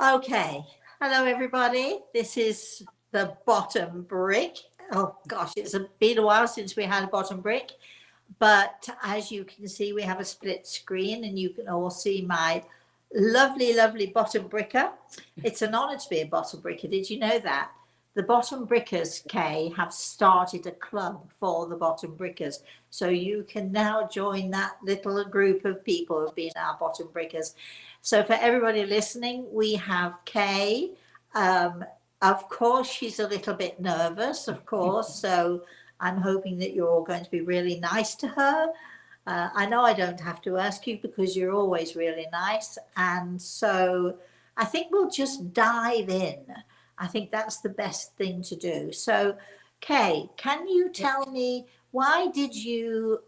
Okay, hello everybody. This is the bottom brick. Oh gosh, been a while since we had a bottom brick, but as you can see, we have a split screen and you can all see my lovely, lovely bottom bricker. It's an honor to be a bottom bricker. Did you know that? The bottom brickers, Kay, have started a club for the bottom brickers. So you can now join that little group of people who have been our bottom brickers. So for everybody listening, we have Kay. Of course, she's a little bit nervous, of course. So I'm hoping that you're all going to be really nice to her. I know I don't have to ask you because you're always really nice. And so I think we'll just dive in. I think that's the best thing to do. So, Kay, can you tell me why did you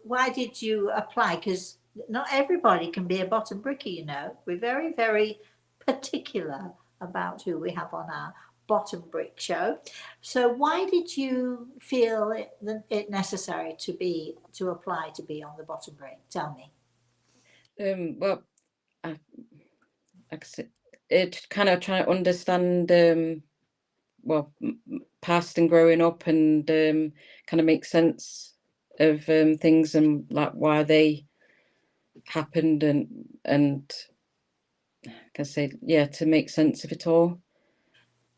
apply? Because not everybody can be a bottom bricker, you know. We're very, very particular about who we have on our bottom brick show. So why did you feel it necessary to apply to be on the bottom brick? Tell me. Well, I, like I said, it kind of trying to understand past and growing up, and kind of make sense of things and like why they happened, and like I say, yeah, to make sense of it all.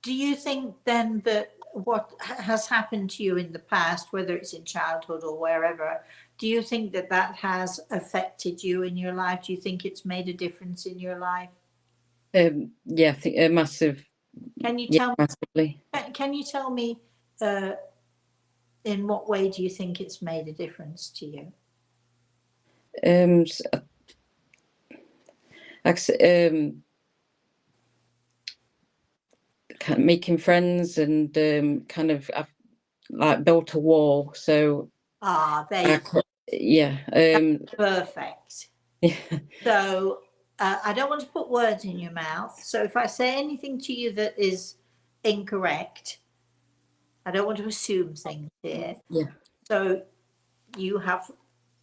Do you think then that what has happened to you in the past, whether it's in childhood or wherever, do you think that has affected you in your life? Do you think it's made a difference in your life? Yeah, I think a massive. Can you tell massively. Can you tell me in what way do you think it's made a difference to you? Kind of making friends, and kind of I've like built a wall. So there yeah, perfect. Yeah. So I don't want to put words in your mouth. So if I say anything to you that is incorrect, I don't want to assume things here. Yeah. So you have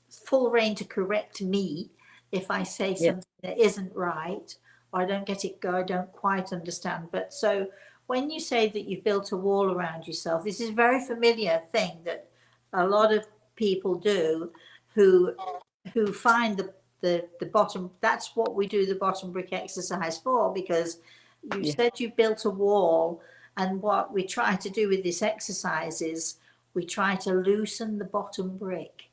full reign to correct me if I say something that isn't right, or I don't get it, I don't quite understand. But so when you say that you've built a wall around yourself, this is a very familiar thing that a lot of people do who find the bottom. That's what we do the bottom brick exercise for, because you said you built a wall, and what we try to do with this exercise is we try to loosen the bottom brick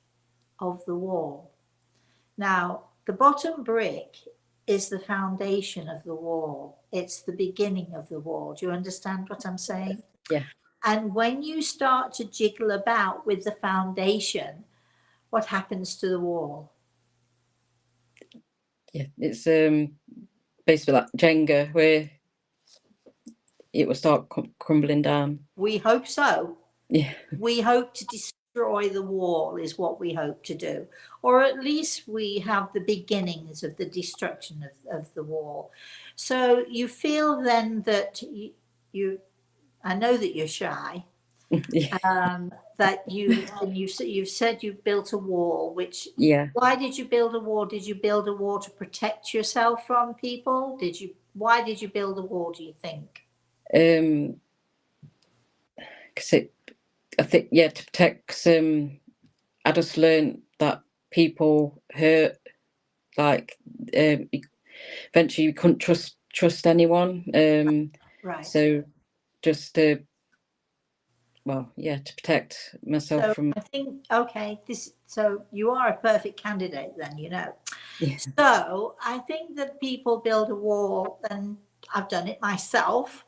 of the wall. Now, the bottom brick is the foundation of the wall. It's the beginning of the wall. Do you understand what I'm saying? Yeah. And when you start to jiggle about with the foundation, what happens to the wall? Yeah, it's basically like Jenga, where it will start crumbling down. We hope so. Yeah. We hope to destroy the wall is what we hope to do. Or at least we have the beginnings of the destruction of the wall. So you feel then that you I know that you're shy. That you've said you built a wall, which why did you build a wall? Did you build a wall to protect yourself from people? Why did you build a wall, do you think? Because I think to protect. I just learned that people hurt. Like eventually, you couldn't trust anyone. Right. So just to protect myself from. I think so you are a perfect candidate then, you know. Yeah. So I think that people build a wall, and I've done it myself.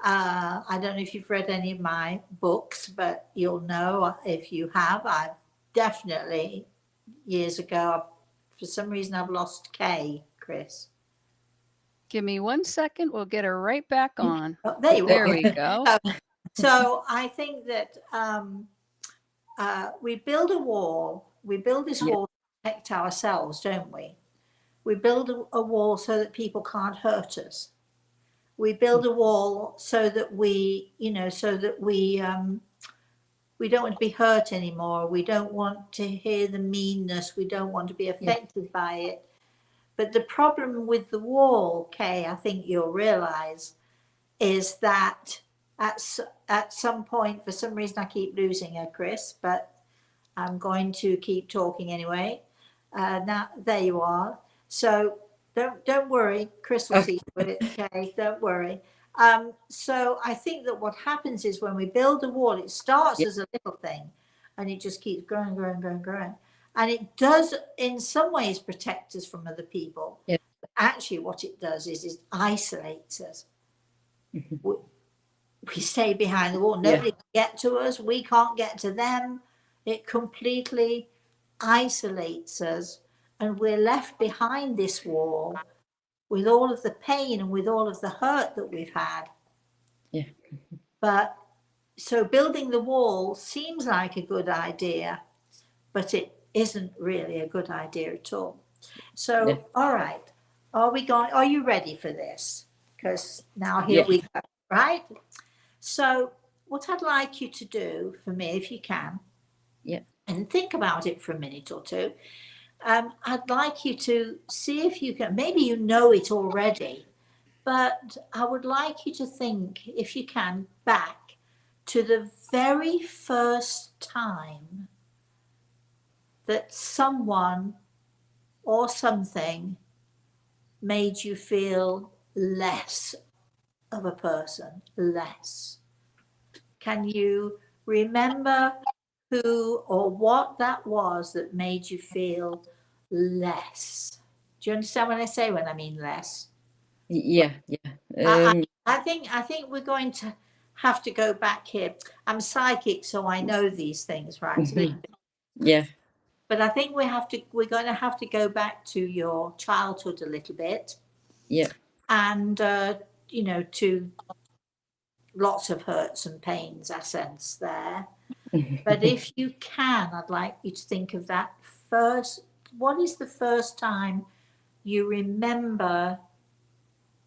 I don't know if you've read any of my books, but you'll know if you have. I've definitely, years ago, for some reason I've lost Kay, Chris. Give me 1 second. We'll get her right back on. Oh, there we go. So I think that we build a wall. We build this wall to protect ourselves, don't we? We build a wall so that people can't hurt us. We build a wall so that we don't want to be hurt anymore. We don't want to hear the meanness. We don't want to be affected by it. But the problem with the wall, Kay, I think you'll realise, is that at some point, for some reason, I keep losing her, Chris, but I'm going to keep talking anyway. Now, there you are. So don't worry, Chris will see you with it, okay? Don't worry. So I think that what happens is when we build a wall, it starts as a little thing, and it just keeps growing, growing, growing, growing. And it does, in some ways, protect us from other people. Yeah. But actually, what it does is it isolates us. We stay behind the wall. Nobody can get to us. We can't get to them. It completely isolates us, and we're left behind this wall with all of the pain and with all of the hurt that we've had. Yeah. But so building the wall seems like a good idea, but it isn't really a good idea at all. So, all right, are you ready for this? Because now here we go, right? So what I'd like you to do for me, if you can, and think about it for a minute or two, I'd like you to see if you can, maybe you know it already, but I would like you to think, if you can, back to the very first time that someone or something made you feel less of a person, less. Can you remember who or what that was that made you feel less? Do you understand what I say when I mean less? Yeah. I think we're going to have to go back here. I'm psychic, so I know these things, right? Yeah. But I think we're going to have to go back to your childhood a little bit. Yeah. And to lots of hurts and pains, I sense there. But if you can, I'd like you to think of that first. What is the first time you remember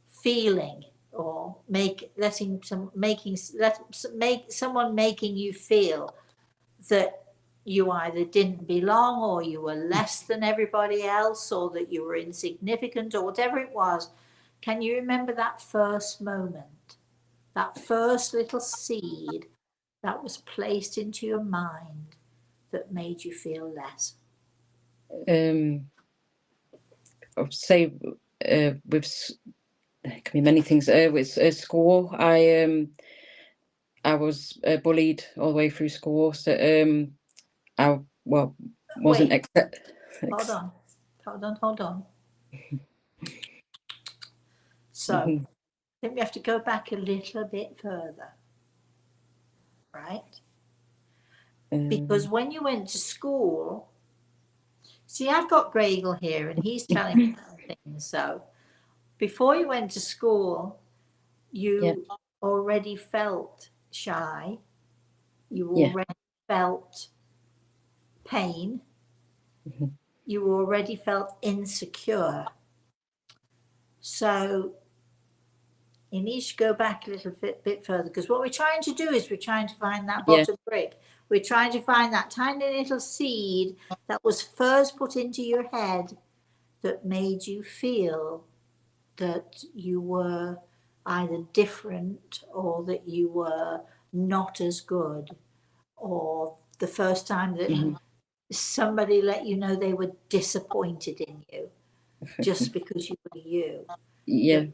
feeling or someone making you feel that you either didn't belong or you were less than everybody else or that you were insignificant or whatever it was? Can you remember that first moment, that first little seed that was placed into your mind that made you feel less? I would say with it can be many things. With school, I was bullied all the way through school. So I wasn't accept. Hold on. So I think we have to go back a little bit further, right? Because when you went to school, see, I've got Gregor here and he's telling me things. So before you went to school, you already felt shy. You already felt pain. You already felt insecure. So you need to go back a little bit further, because what we're trying to do is we're trying to find that bottom brick. We're trying to find that tiny little seed that was first put into your head that made you feel that you were either different or that you were not as good, or the first time that somebody let you know they were disappointed in you just because you were you. Yeah.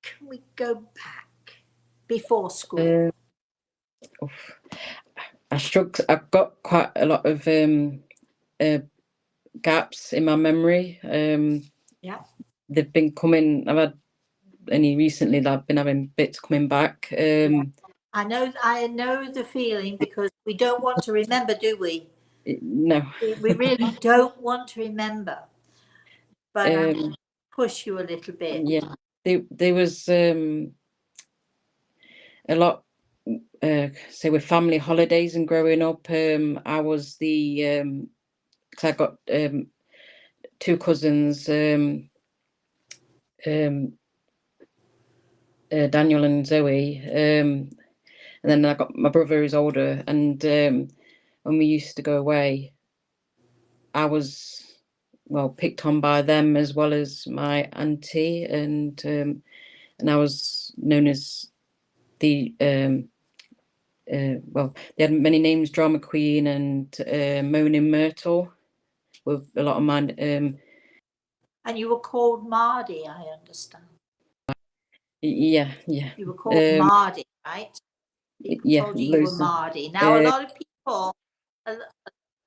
Can we go back before school? I've got quite a lot of gaps in my memory. They've been coming. I've had only recently that I've been having bits coming back. I know the feeling, because we don't want to remember, do we? No. We really don't want to remember. But I'm going to push you a little bit. Yeah. There was a lot. Say with family holidays and growing up, I was the because I got two cousins, Daniel and Zoe, and then I got my brother who's older. And when we used to go away, I was well, picked on by them as well as my auntie, and I was known as the well, they had many names: Drama Queen and Moaning Myrtle. With a lot of mine. And you were called Mardy, I understand. Yeah. You were called Mardy, right? People Yeah, told you were loads of, Mardy. Now, a lot of people,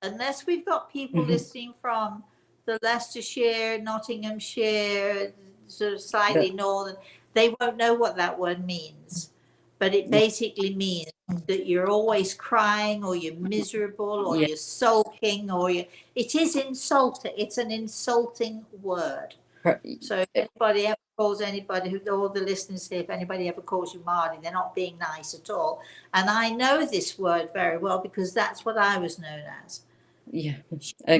unless we've got people listening from the Leicestershire, Nottinghamshire, sort of slightly northern, they won't know what that word means. But it basically means that you're always crying, or you're miserable, or you're sulking, or it is insulting. It's an insulting word. So if anybody ever calls anybody, all the listeners here, if anybody ever calls you Mardy, they're not being nice at all. And I know this word very well because that's what I was known as.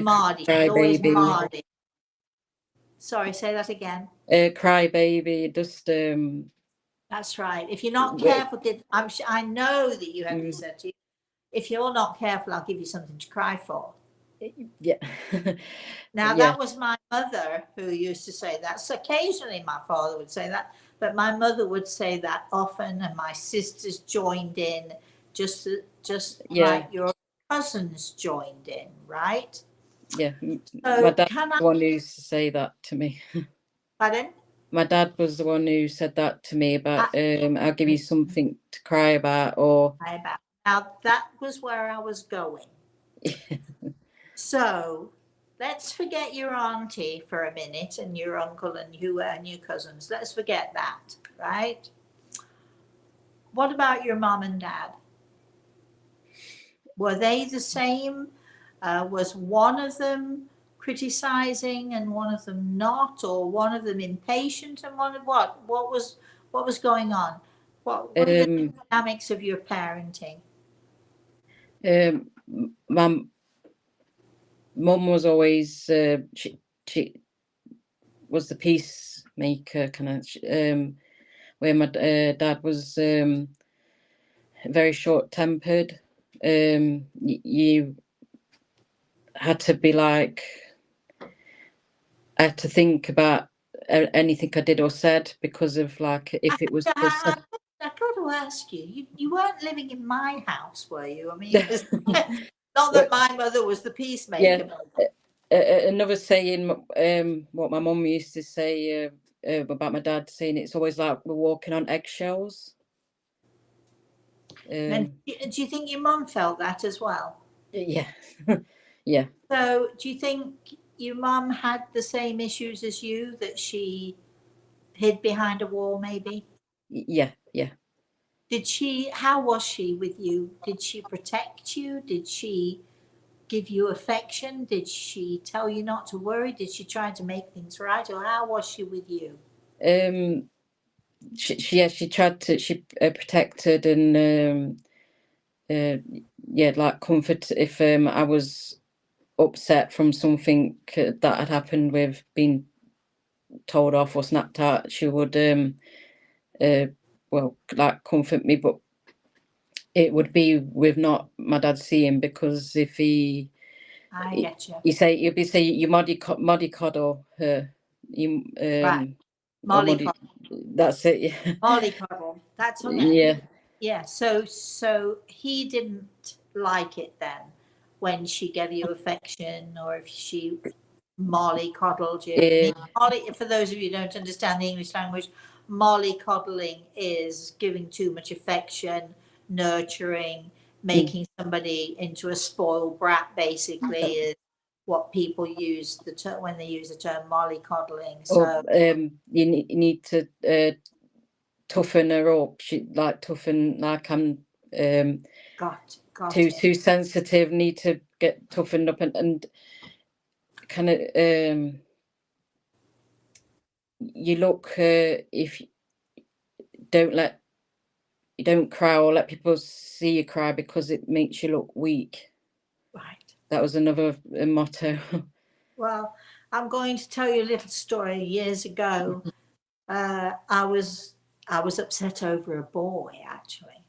Mardy. She's always Mardy. Sorry, say that again. Cry baby, just That's right. If you're not careful, I know that you had this said to you. If you're not careful, I'll give you something to cry for. Yeah. Now, that was my mother who used to say that. So occasionally my father would say that, but my mother would say that often, and my sisters joined in, just like your cousins joined in, right? Yeah. So my dad was the one who used to say that to me. Pardon? My dad was the one who said that to me about I'll give you something to cry about, or now that was where I was going. So let's forget your auntie for a minute, and your uncle, and you and your cousins. Let's forget that, right? What about your mom and dad? Were they the same? Was one of them criticizing and one of them not, or one of them impatient and one of what? What was going on? What were the dynamics of your parenting? My mum was always she was the peacemaker, kind of, where my dad was very short-tempered. You had to be like, I had to think about anything I did or said, because of like, if it was I got to ask you, you weren't living in my house, were you? I mean, not that my mother was the peacemaker. Another saying, what my mum used to say about my dad, saying it's always like we're walking on eggshells. And do you think your mum felt that as well? Yeah. Yeah. So do you think your mum had the same issues as you, that she hid behind a wall maybe? Yeah. How was she with you? Did she protect you? Did she give you affection? Did she tell you not to worry? Did she try to make things right? Or how was she with you? She tried to, she protected and like comfort if I was upset from something that had happened with being told off or snapped at. She would well, like, comfort me, but it would be with not my dad seeing, because if I get you. you'd be say you mollycoddle her, you Right. Mollycoddle. That's it. Yeah. Mollycoddle. That's okay. Yeah. So he didn't like it then when she gave you affection, or if she mollycoddled you. For those of you who don't understand the English language, mollycoddling is giving too much affection, nurturing, making somebody into a spoiled brat, basically, is what people use the term when they use the term mollycoddling. So you need to toughen her up. She like toughen, like I'm got too sensitive, need to get toughened up, and kind of you look, if you don't cry or let people see you cry, because it makes you look weak. Right. That was another motto. Well, I'm going to tell you a little story. Years ago, I was upset over a boy, actually,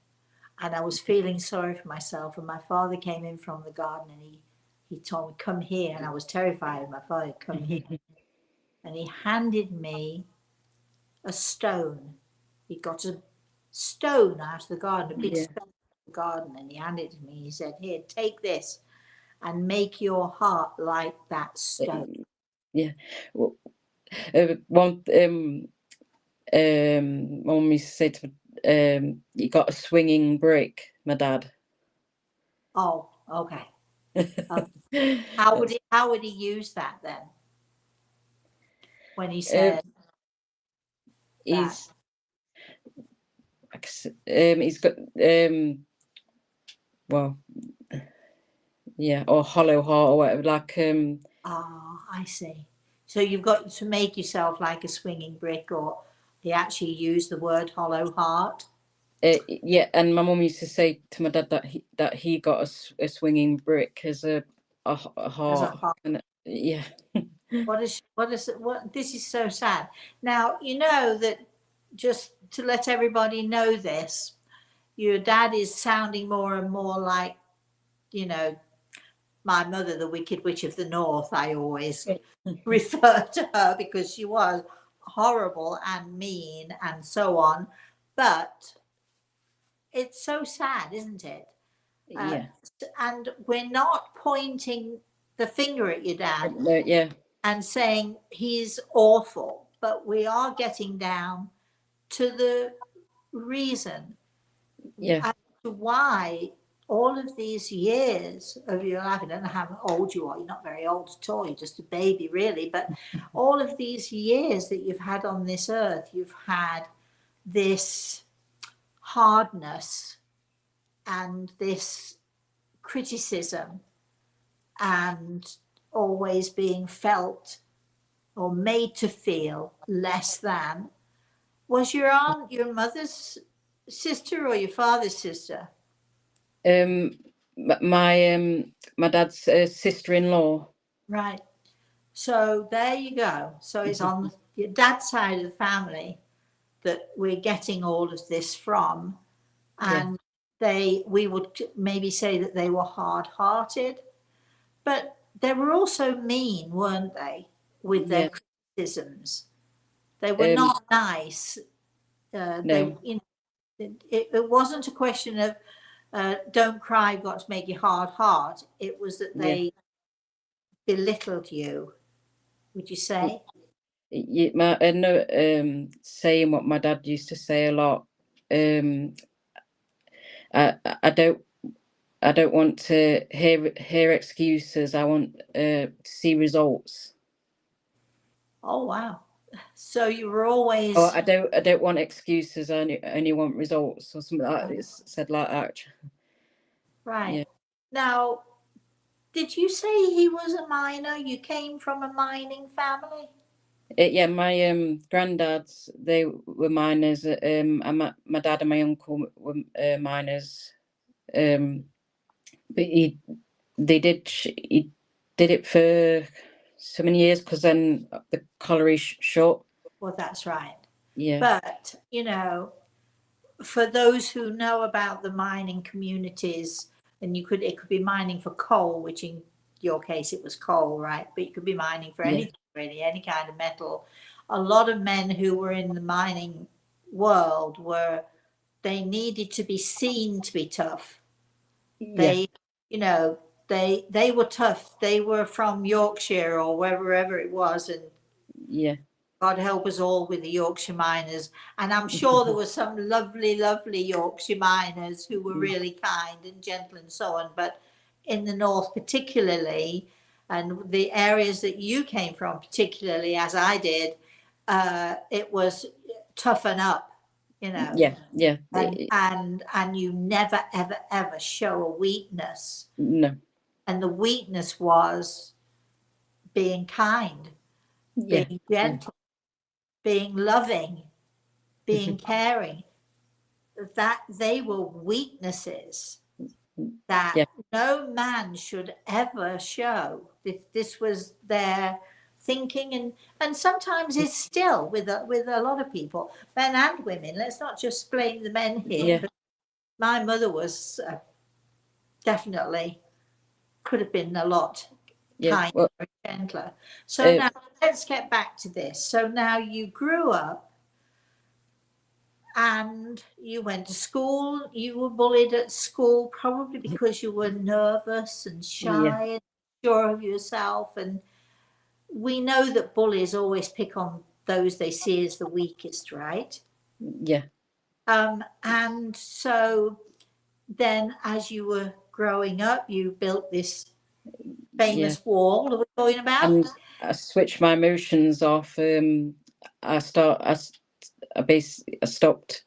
and I was feeling sorry for myself. And my father came in from the garden, and he told me, come here. And I was terrified of my father, come here. And he handed me a stone. He got a stone out of the garden, a big Yeah. stone out of the garden, and he handed it to me. He said, here, take this and make your heart like that stone. Yeah. Well, one mum used to say to me, you got a swinging brick, my dad. Oh, okay. How would he use that then? When he said that? He's got well, yeah, or hollow heart or whatever, like I see. So you've got to make yourself like a swinging brick, or he actually used the word hollow heart. yeah, and my mum used to say to my dad that he got a swinging brick as a heart. As a heart. And, yeah. What this is so sad. Now, you know that, just to let everybody know this, your dad is sounding more and more like, you know, my mother, the Wicked Witch of the North. I always refer to her because she was horrible and mean and so on. But it's so sad, isn't it? Yeah. And we're not pointing the finger at your dad Yeah. and saying he's awful, but we are getting down to the reason as to why all of these years of your life, I don't know how old you are, you're not very old at all, you're just a baby really, but all of these years that you've had on this earth, you've had this hardness and this criticism and always being felt or made to feel less than. Was your aunt your mother's sister or your father's sister? My dad's sister-in-law. Right. So there you go. So it's on your dad's side of the family that we're getting all of this from. And we would maybe say that they were hard-hearted, but they were also mean, weren't they, with their criticisms? They were not nice. No. It wasn't a question of don't cry, I've got to make you hard. It was that they belittled you, would you say? I know, saying what my dad used to say a lot. I don't want to hear excuses. I want to see results. Oh wow! So you were always. Oh, I don't want excuses. I only want results, or something like that. It's said like that. Right. Yeah. Now, did you say he was a miner? You came from a mining family? Yeah, my granddads, they were miners. And my dad and my uncle were miners. But he did it for so many years because then the colliery shut. Well, that's right. Yeah. But you know, for those who know about the mining communities, and it could be mining for coal, which in your case it was coal, right? But you could be mining for anything really, any kind of metal. A lot of men who were in the mining world they needed to be seen to be tough. They, you know, they were tough. They were from Yorkshire or wherever it was, and God help us all with the Yorkshire miners. And I'm sure there were some lovely, lovely Yorkshire miners who were really kind and gentle and so on. But in the north particularly, and the areas that you came from particularly, as I did, it was toughen up, you know. Yeah. And you never, ever, ever show a weakness. No. And the weakness was being kind, being gentle, being loving, being caring. That they were weaknesses that no man should ever show. This was their thinking, and sometimes it's still with a lot of people, men and women. Let's not just blame the men here. My mother was definitely could have been a lot Yeah. kinder Well, and gentler. So uh, now let's get back to this. So now you grew up and you went to school. You were bullied at school probably because you were nervous and yeah. shy and sure of yourself. And we know that bullies always pick on those they see as the weakest, right? Yeah. And so then as you were growing up, you built this Yeah. famous wall that we're talking about. And I switched my emotions off. I stopped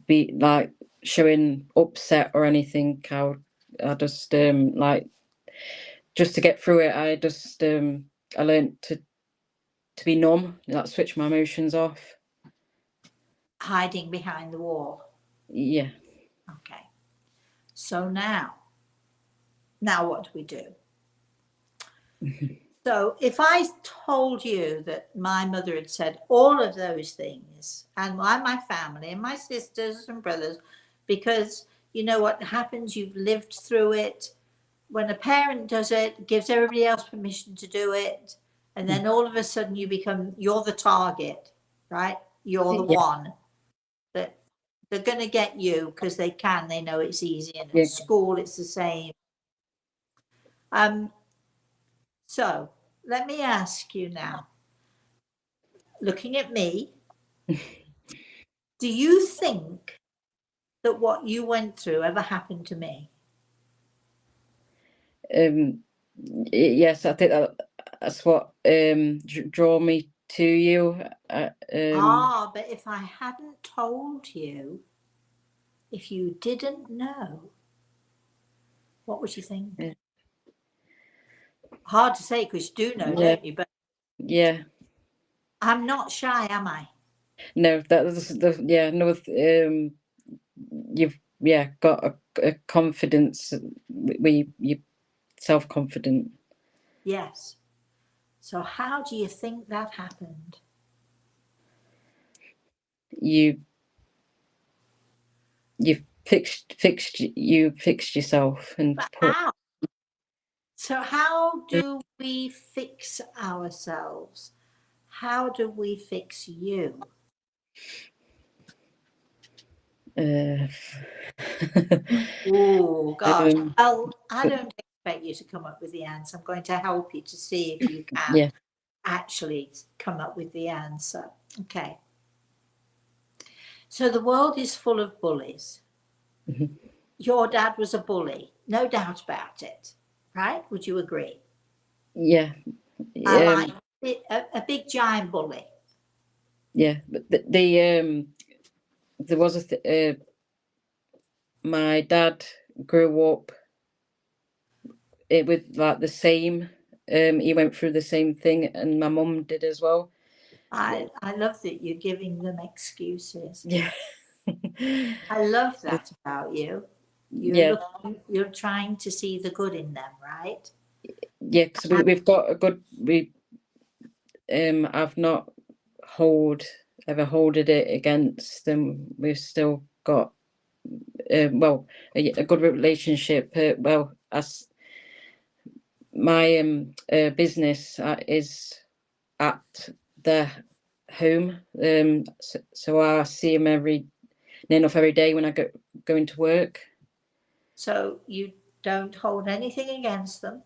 be like showing upset or anything. I just like just to get through it. I learned to be numb. Like switch my emotions off. Hiding behind the wall. Yeah. Okay. So now what do we do? So if I told you that my mother had said all of those things, and my family and my sisters and brothers, because you know what happens, you've lived through it. When a parent does it, gives everybody else permission to do it, and then all of a sudden you're the target, right? You're the Yeah. one that they're going to get you because they know it's easy, and Yeah. at school it's the same. So let me ask you now, looking at me, do you think that what you went through ever happened to me? Yes, I think that's what draw me to you. But if I hadn't told you, if you didn't know, what would you think? Yeah. Hard to say because you do know, Yeah. don't you? But Yeah. I'm not shy, am I? No, that's no. You've got a confidence. You self-confident. Yes. So how do you think that happened? You fixed yourself and But put. how? So how do we fix ourselves? How do we fix you? Oh gosh. Well, I don't expect you to come up with the answer. I'm going to help you to see if you can Yeah. actually come up with the answer. Okay. So the world is full of bullies. Mhm. Your dad was a bully, no doubt about it, right? Would you agree? Yeah. I like it, a big giant bully. Yeah, but there was my dad grew up with like the same. He went through the same thing, and my mum did as well. I love that you're giving them excuses. Yeah. I love that about you. Yeah, You're trying to see the good in them, right? yeah. Because we've got a good. I've not ever holded it against them. We've still got a good relationship. As my business is at their home, so I see them near enough every day when I go into work. So you don't hold anything against them.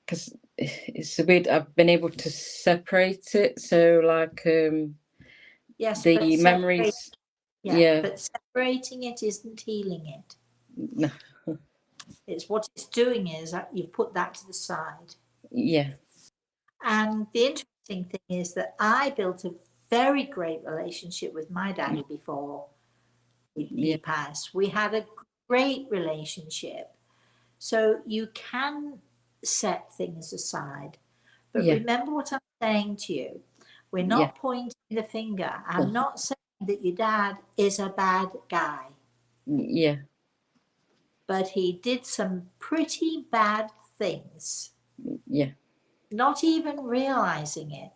Because it's a bit, I've been able to separate it. So like Yes, the memories. Yeah. but separating it isn't healing it. No. It's what it's doing is that you've put that to the side. Yeah. And the interesting thing is that I built a very great relationship with my daddy before he passed. We had a great relationship. So you can set things aside. But Yeah. remember what I'm saying to you. We're Yeah. not pointing the finger. I'm not saying that your dad is a bad guy. Yeah. But he did some pretty bad things. Yeah. Not even realizing it.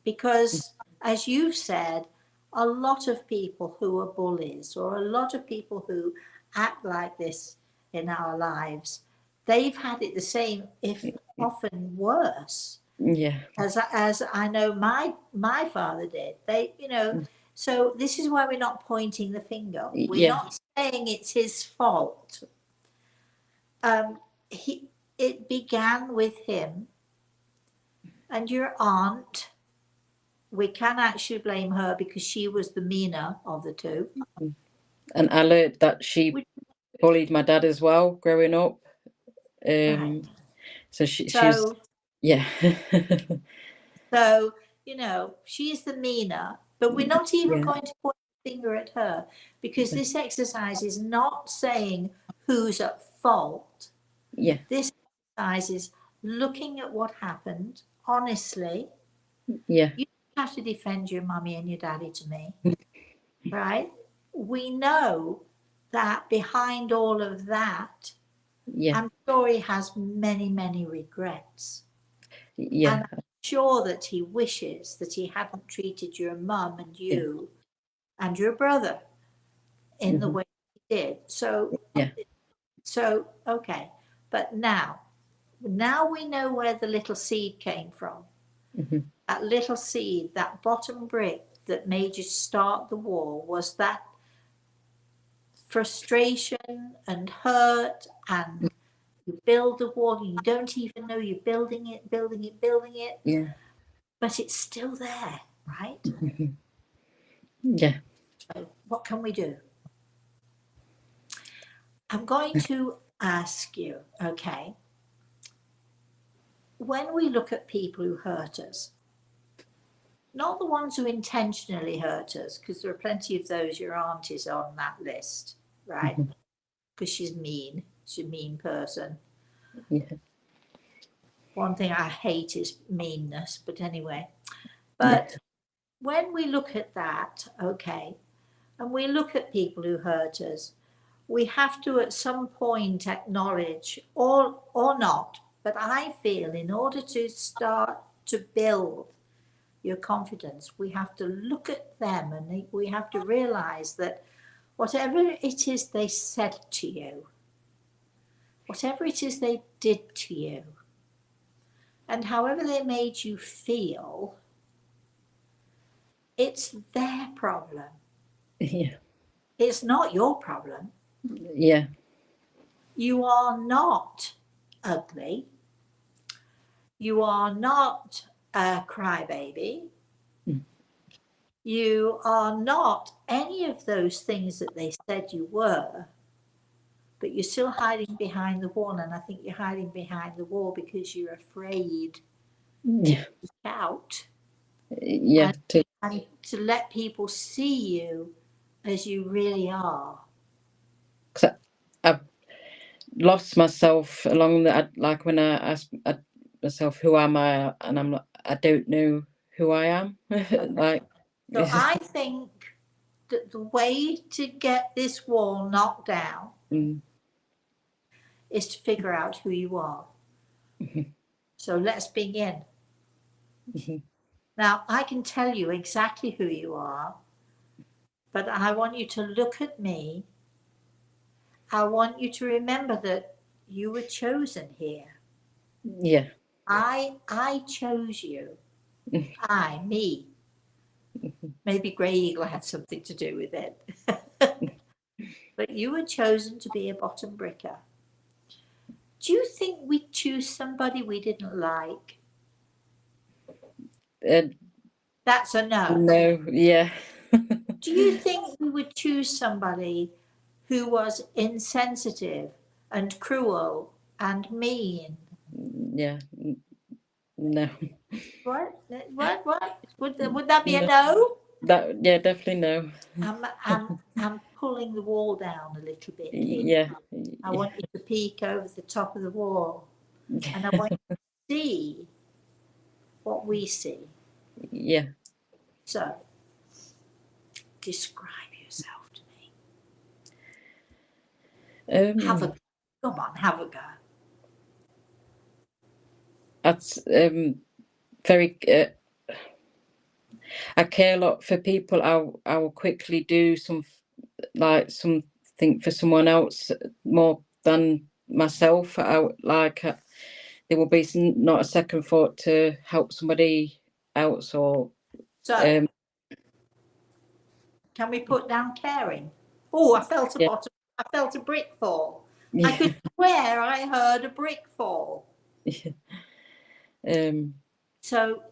Because, as you've said, a lot of people who are bullies or a lot of people who act like this in our lives, they've had it the same, if often worse, Yeah. as I know my father did. They, you know, so this is why we're not pointing the finger. We're Yeah. not saying it's his fault. It began with him, and your aunt. We can actually blame her because she was the meaner of the two. And I learned that she bullied my dad as well growing up. Right. So she's So, yeah. so you know, she's the meaner, but we're not even Yeah. going to point the finger at her, because this exercise is not saying who's at fault. Yeah. This exercise is looking at what happened honestly. Yeah. You don't have to defend your mummy and your daddy to me, right? We know that behind all of that, Yeah. I'm sure he has many, many regrets. Yeah. And I'm sure that he wishes that he hadn't treated your mum and you and your brother in the way he did. So, Yeah. Okay. But now we know where the little seed came from. That little seed, that bottom brick that made you start the wall, was that frustration and hurt, and you build the wall and you don't even know you're building it, Yeah. but it's still there, right? Yeah. So what can we do? I'm going to ask you, okay, when we look at people who hurt us, not the ones who intentionally hurt us, because there are plenty of those, your aunt is on that list, right? Because she's a mean person. Yeah. One thing I hate is meanness, but anyway. But when we look at that, okay, and we look at people who hurt us, we have to at some point acknowledge, or not, but I feel in order to start to build your confidence, we have to look at them and we have to realize that whatever it is they said to you, whatever it is they did to you, and however they made you feel, it's their problem. Yeah. It's not your problem. Yeah. You are not ugly. You are not a crybaby. You are not any of those things that they said you were, but you're still hiding behind the wall. And I think you're hiding behind the wall because you're afraid to Yeah. speak out Yeah. and to let people see you as you really are. Cause I've lost myself along the, like when I ask myself, who am I? And I'm like, I don't know who I am. Like, So I think that the way to get this wall knocked down is to figure out who you are. So let's begin. Now, I can tell you exactly who you are, but I want you to look at me. I want you to remember that you were chosen here. Yeah. I chose you. Me. Maybe Grey Eagle had something to do with it. But you were chosen to be a bottom bricker. Do you think we'd choose somebody we didn't like? That's a no. No. Yeah. Do you think we would choose somebody who was insensitive and cruel and mean? Yeah. No. What? Would that be a No. no? Yeah, definitely no. I'm pulling the wall down a little bit here. Yeah. I want you to peek over the top of the wall, and I want you to see what we see. Yeah. So, describe yourself to me. Have a go. That's very. I care a lot for people. I will quickly do some think for someone else more than myself, there will be not a second thought to help somebody else. Or So can we put down caring? Oh, I felt yeah, I felt a brick fall. I yeah, could swear I heard a brick fall. So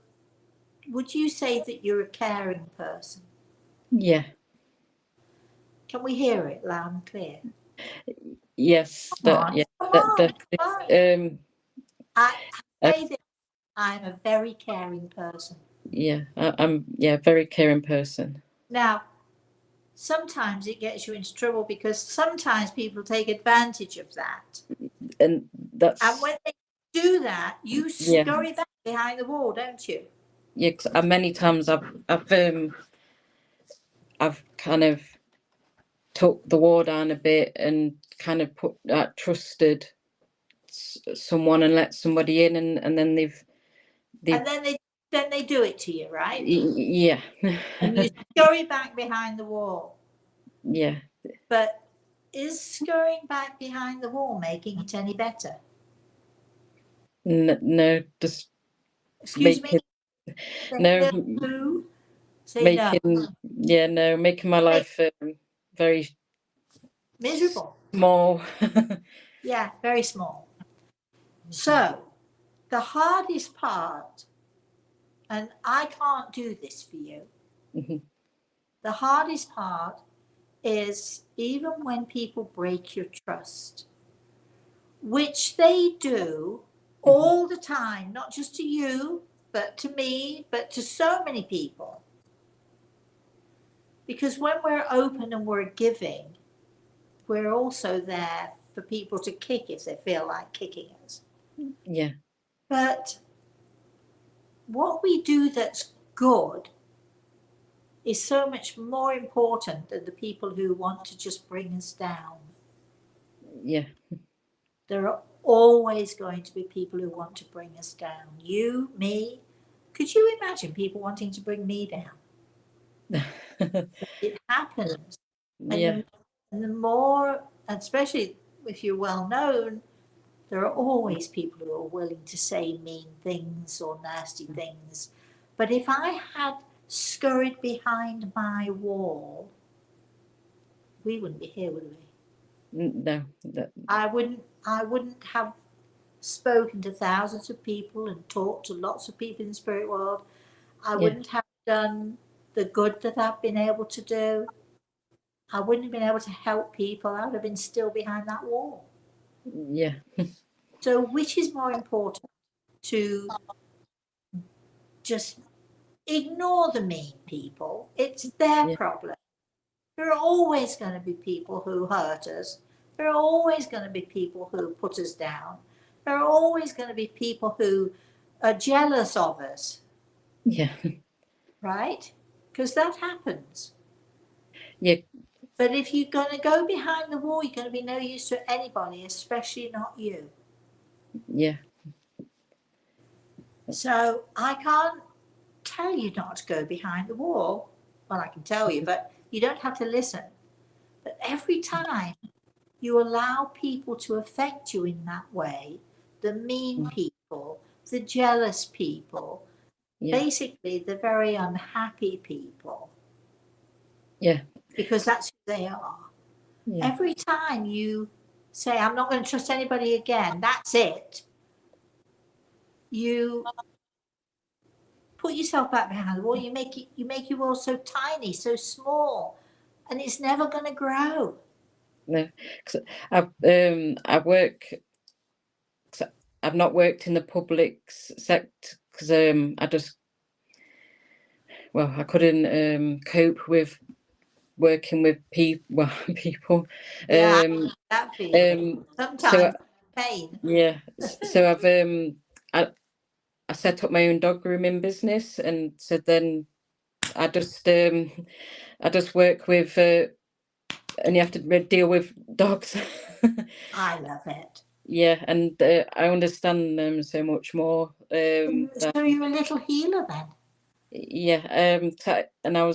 would you say that you're a caring person? yeah, Can we hear it loud and clear? yes, Come that, on, yeah, come that, on, come on. I say that I'm a very caring person. yeah, I'm very caring person. Now, sometimes it gets you into trouble because sometimes people take advantage of that. And that's, And when they do that, you yeah, scurry back behind the wall, don't you? yeah, 'cause many times I've kind of took the wall down a bit and kind of put that trusted someone and let somebody in, and then they've And then they do it to you, right? yeah. And you scurry back behind the wall. Yeah, But is scurrying back behind the wall making it any better? no, just Excuse me? making, no, Say no. making my life very Miserable. small. Yeah, very small. So the hardest part, and I can't do this for you, Mhm. the hardest part is even when people break your trust, which they do all the time, not just to you, but to me, but to so many people. Because when we're open and we're giving, we're also there for people to kick if they feel like kicking us. Yeah, But what we do that's good is so much more important than the people who want to just bring us down. yeah, There are always going to be people who want to bring us down. You, me. Could you imagine people wanting to bring me down? It happens. yeah, And the more, especially if you're well known, there are always people who are willing to say mean things or nasty things. But if I had scurried behind my wall, we wouldn't be here, would we? no, I wouldn't have spoken to thousands of people and talked to lots of people in the spirit world. I yeah, wouldn't have done the good that I've been able to do. I wouldn't have been able to help people. I would have been still behind that wall. yeah, So which is more important, to just ignore the mean people? It's their yeah, problem. There are always going to be people who hurt us. There are always going to be people who put us down. There are always going to be people who are jealous of us, yeah, right? Because that happens. yeah, But if you're going to go behind the wall, you're going to be no use to anybody, especially not you. yeah, So I can't tell you not to go behind the wall. Well, I can tell you, but you don't have to listen. But every time you allow people to affect you in that way, the mean people, the jealous people, yeah, basically the very unhappy people, yeah, because that's who they are. yeah, Every time you say, I'm not going to trust anybody again, that's it, you put yourself back behind the wall. You make your world so tiny, so small, and it's never going to grow. no. 'Cause I work. 'Cause I've not worked in the public sector because I couldn't cope with working with people. People. Yeah, Um, that feeling. um, so Sometimes pain. yeah, so I, I set up my own dog grooming business, and so then I just I just work with and you have to deal with dogs. I love it. Yeah, and I understand them so much more. So you're a little healer then. Yeah, and I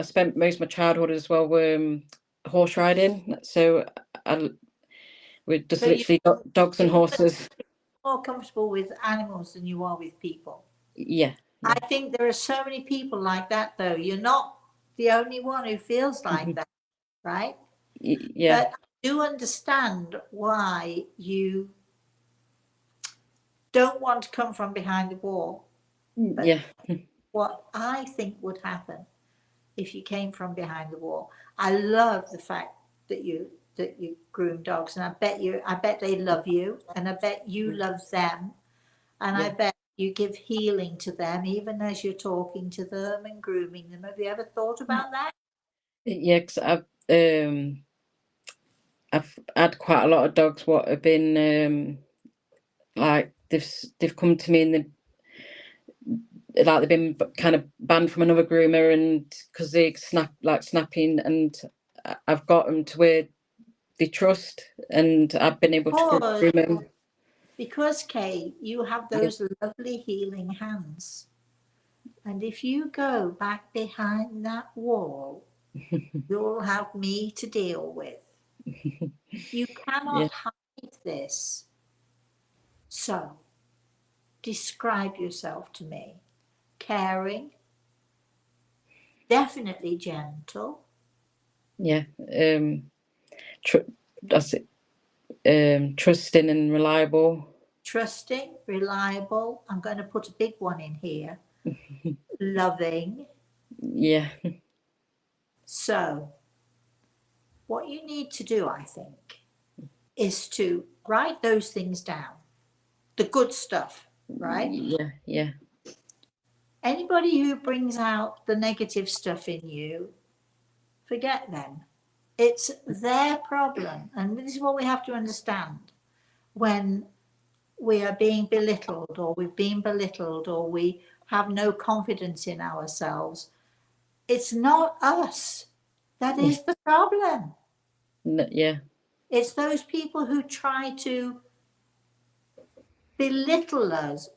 spent most of my childhood as well. horse riding, so we're just So you- literally dogs and horses. more comfortable with animals than you are with people. Yeah, I think there are so many people like that, though. You're not the only one who feels like Mhm. that, right? Yeah, But I do understand why you don't want to come from behind the wall. But yeah, what I think would happen if you came from behind the wall, I love the fact that you groom dogs, and I bet they love you, and I bet you love them, and I Yeah. bet you give healing to them even as you're talking to them and grooming them. Have you ever thought about that? yeah. Because I've had quite a lot of dogs what have been like they've come to me and they've been kind of banned from another groomer, and because they snapping, and I've got them to where they trust, and I've been able to groom them. Because Kay, you have those lovely healing hands. And if you go back behind that wall, you'll have me to deal with. You cannot hide this. So, describe yourself to me. Caring, definitely gentle, Yeah, that's it. Trusting and reliable. trusting, reliable. I'm going to put a big one in here. Loving. Yeah, So, what you need to do, I think, is to write those things down. The good stuff, right? yeah. Anybody who brings out the negative stuff in you, forget them. It's their problem. And this is what we have to understand when we are being belittled, or we've been belittled, or we have no confidence in ourselves. It's not us. That is the problem. Yeah, It's those people who try to belittle us.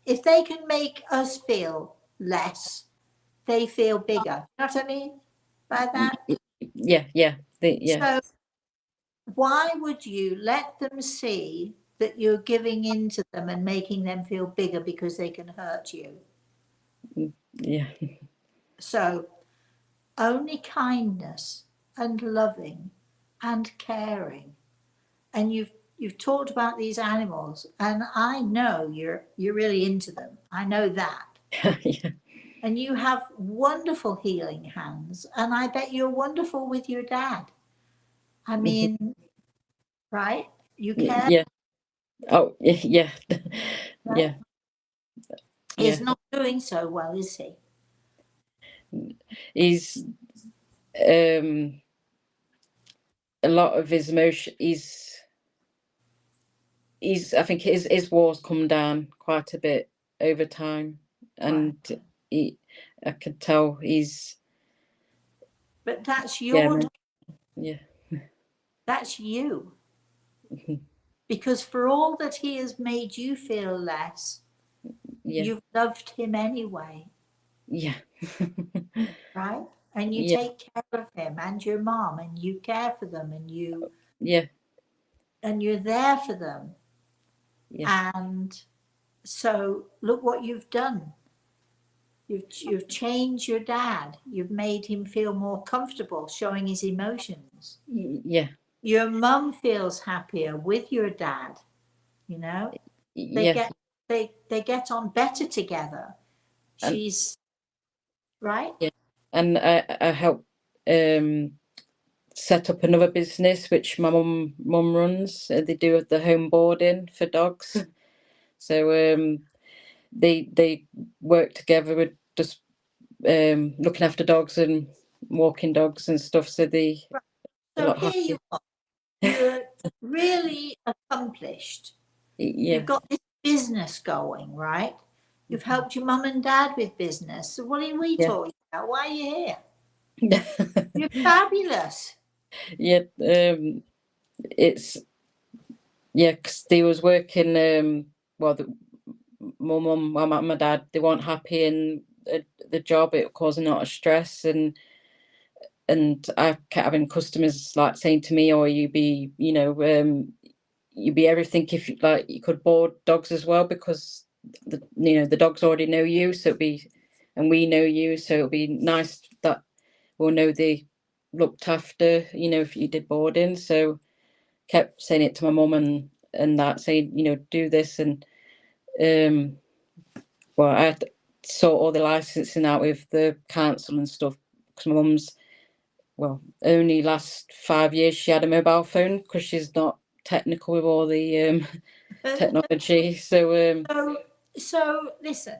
If they can make us feel less, they feel bigger. You know what I mean by that? yeah. So why would you let them see that you're giving in to them and making them feel bigger because they can hurt you? Yeah, So only kindness and loving and caring. And you've talked about these animals, and I know you're really into them. I know that. yeah. And you have wonderful healing hands, and I bet you're wonderful with your dad. I mean, right? You care. Yeah. Oh, yeah, Right? yeah, He's yeah. not doing so well, is he? He's a lot of his emotion. He's. I think his war's come down quite a bit over time, and he. I could tell he's. But that's Yeah, your, yeah, that's you. mhm, Because for all that he has made you feel less, yeah, you've loved him anyway, yeah, right? And you yeah, take care of him and your mom, and you care for them, and yeah, you're there for them. yeah, And so look what you've done. You've changed your dad. You've made him feel more comfortable showing his emotions. yeah, Your mum feels happier with your dad, you know? They yeah. get they get on better together. And She's right. yeah, and I helped set up another business which my mum runs. They do the home boarding for dogs. So they work together with just looking after dogs and walking dogs and stuff. So they a So lot here happier. you are. You're really accomplished. You've Yeah. got this business going, right? You've helped your mum and dad with business. So what are we Yeah. talking about? Why are you here? You're fabulous. Yeah. It's yeah, 'cause they was working. Well, my mum, my dad, they weren't happy in the job. It causing a lot of stress, and and I kept having customers like saying to me, "Or you be, you be everything if you, like you could board dogs as well because the dogs already know you, so and we know you, so it'll be nice that we'll know they looked after, if you did boarding." So kept saying it to my mum and that saying, do this and well, I had to sort all the licensing out with the council and stuff because my mum's only last 5 years she had a mobile phone because she's not technical with all the technology. So So listen.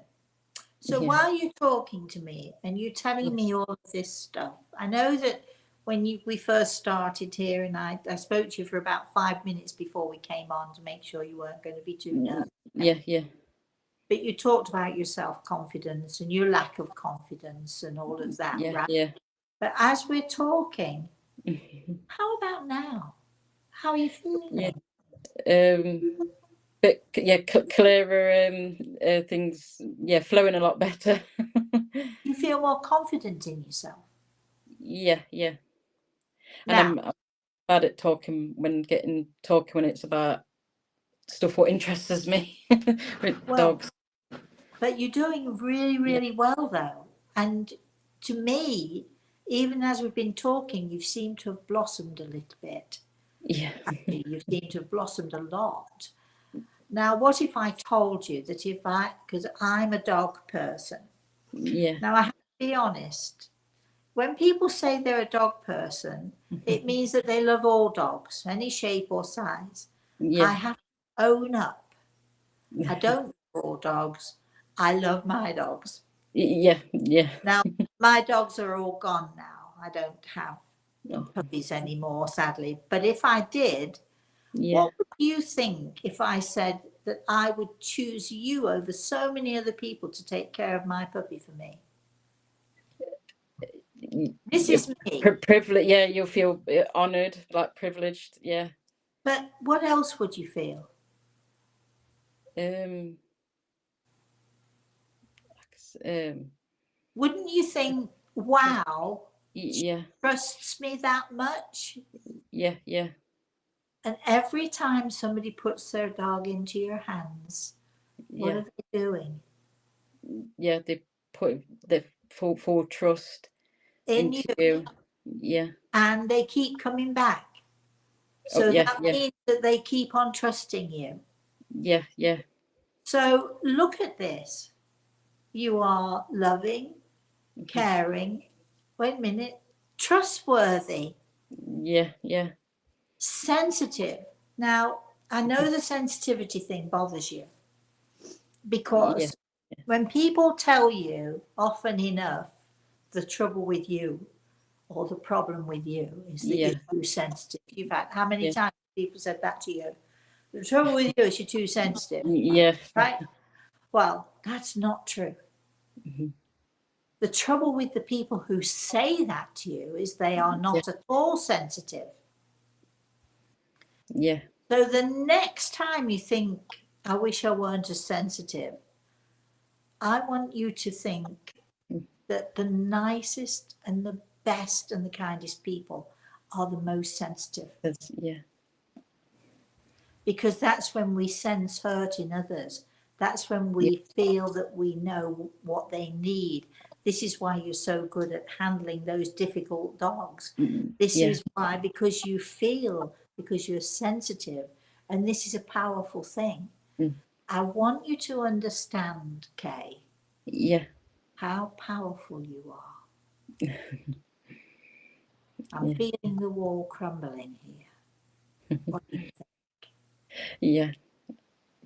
So yeah, while you're talking to me and you're telling me all of this stuff, I know that when we first started here, and I spoke to you for about 5 minutes before we came on to make sure you weren't going to be too nervous. yeah, But you talked about your self-confidence and your lack of confidence and all of that, yeah, right? yeah. But as we're talking, how about now? How are you feeling? But yeah, clearer things, flowing a lot better. You feel more confident in yourself Yeah, and now. I'm bad at talking when it's about stuff what interests me with Well, dogs. but you're doing really, Yeah, really well though. And to me, even as we've been talking, you've seemed to have blossomed a little bit. yeah, Actually, you've seemed to have blossomed a lot. Now, what if I told you that because I'm a dog person. yeah, Now, I have to be honest. When people say they're a dog person, it means that they love all dogs, any shape or size. I yeah, have to own up. I don't love all dogs. I love my dogs. yeah, yeah. Now, my dogs are all gone now. I don't have Oh, puppies anymore, sadly. But if I did, yeah. what would you think if I said that I would choose you over so many other people to take care of my puppy for me? This is me. Privilege. Yeah, you'll feel honoured, like privileged. Yeah. But what else would you feel? Um. Wouldn't you think, wow, she Yeah. trusts me that much? Yeah. Yeah. And every time somebody puts their dog into your hands, what Yeah. are they doing? Yeah. They put the full trust In you, into you. Yeah. and they keep coming back. Oh, So yeah. that Yeah. means that they keep on trusting you. Yeah. Yeah. So look at this. You are loving, caring, wait a minute, trustworthy, Yeah. Yeah. sensitive. Now, I know the sensitivity thing bothers you Yeah. because when people tell you often enough the trouble with you or the problem with you is that you're Yeah. too sensitive. You've had how many Yeah. times people said that to you? The trouble with you is you're too sensitive, Yeah. right? Well, that's not true. Mhm. The trouble with the people who say that to you is they are not at all sensitive. Yeah. So the next time you think, I wish I weren't as sensitive, I want you to think that the nicest and the best and the kindest people are the most sensitive, Yeah. because that's when we sense hurt in others. That's when Yeah. we feel that we know what they need. This is why you're so good at handling those difficult dogs. This Yeah. is why, because you feel, because you're sensitive, and this is a powerful thing. Mm. I want you to understand, Kay, Yeah. how powerful you are. I'm Yeah. feeling the wall crumbling here. What do you think? Yeah.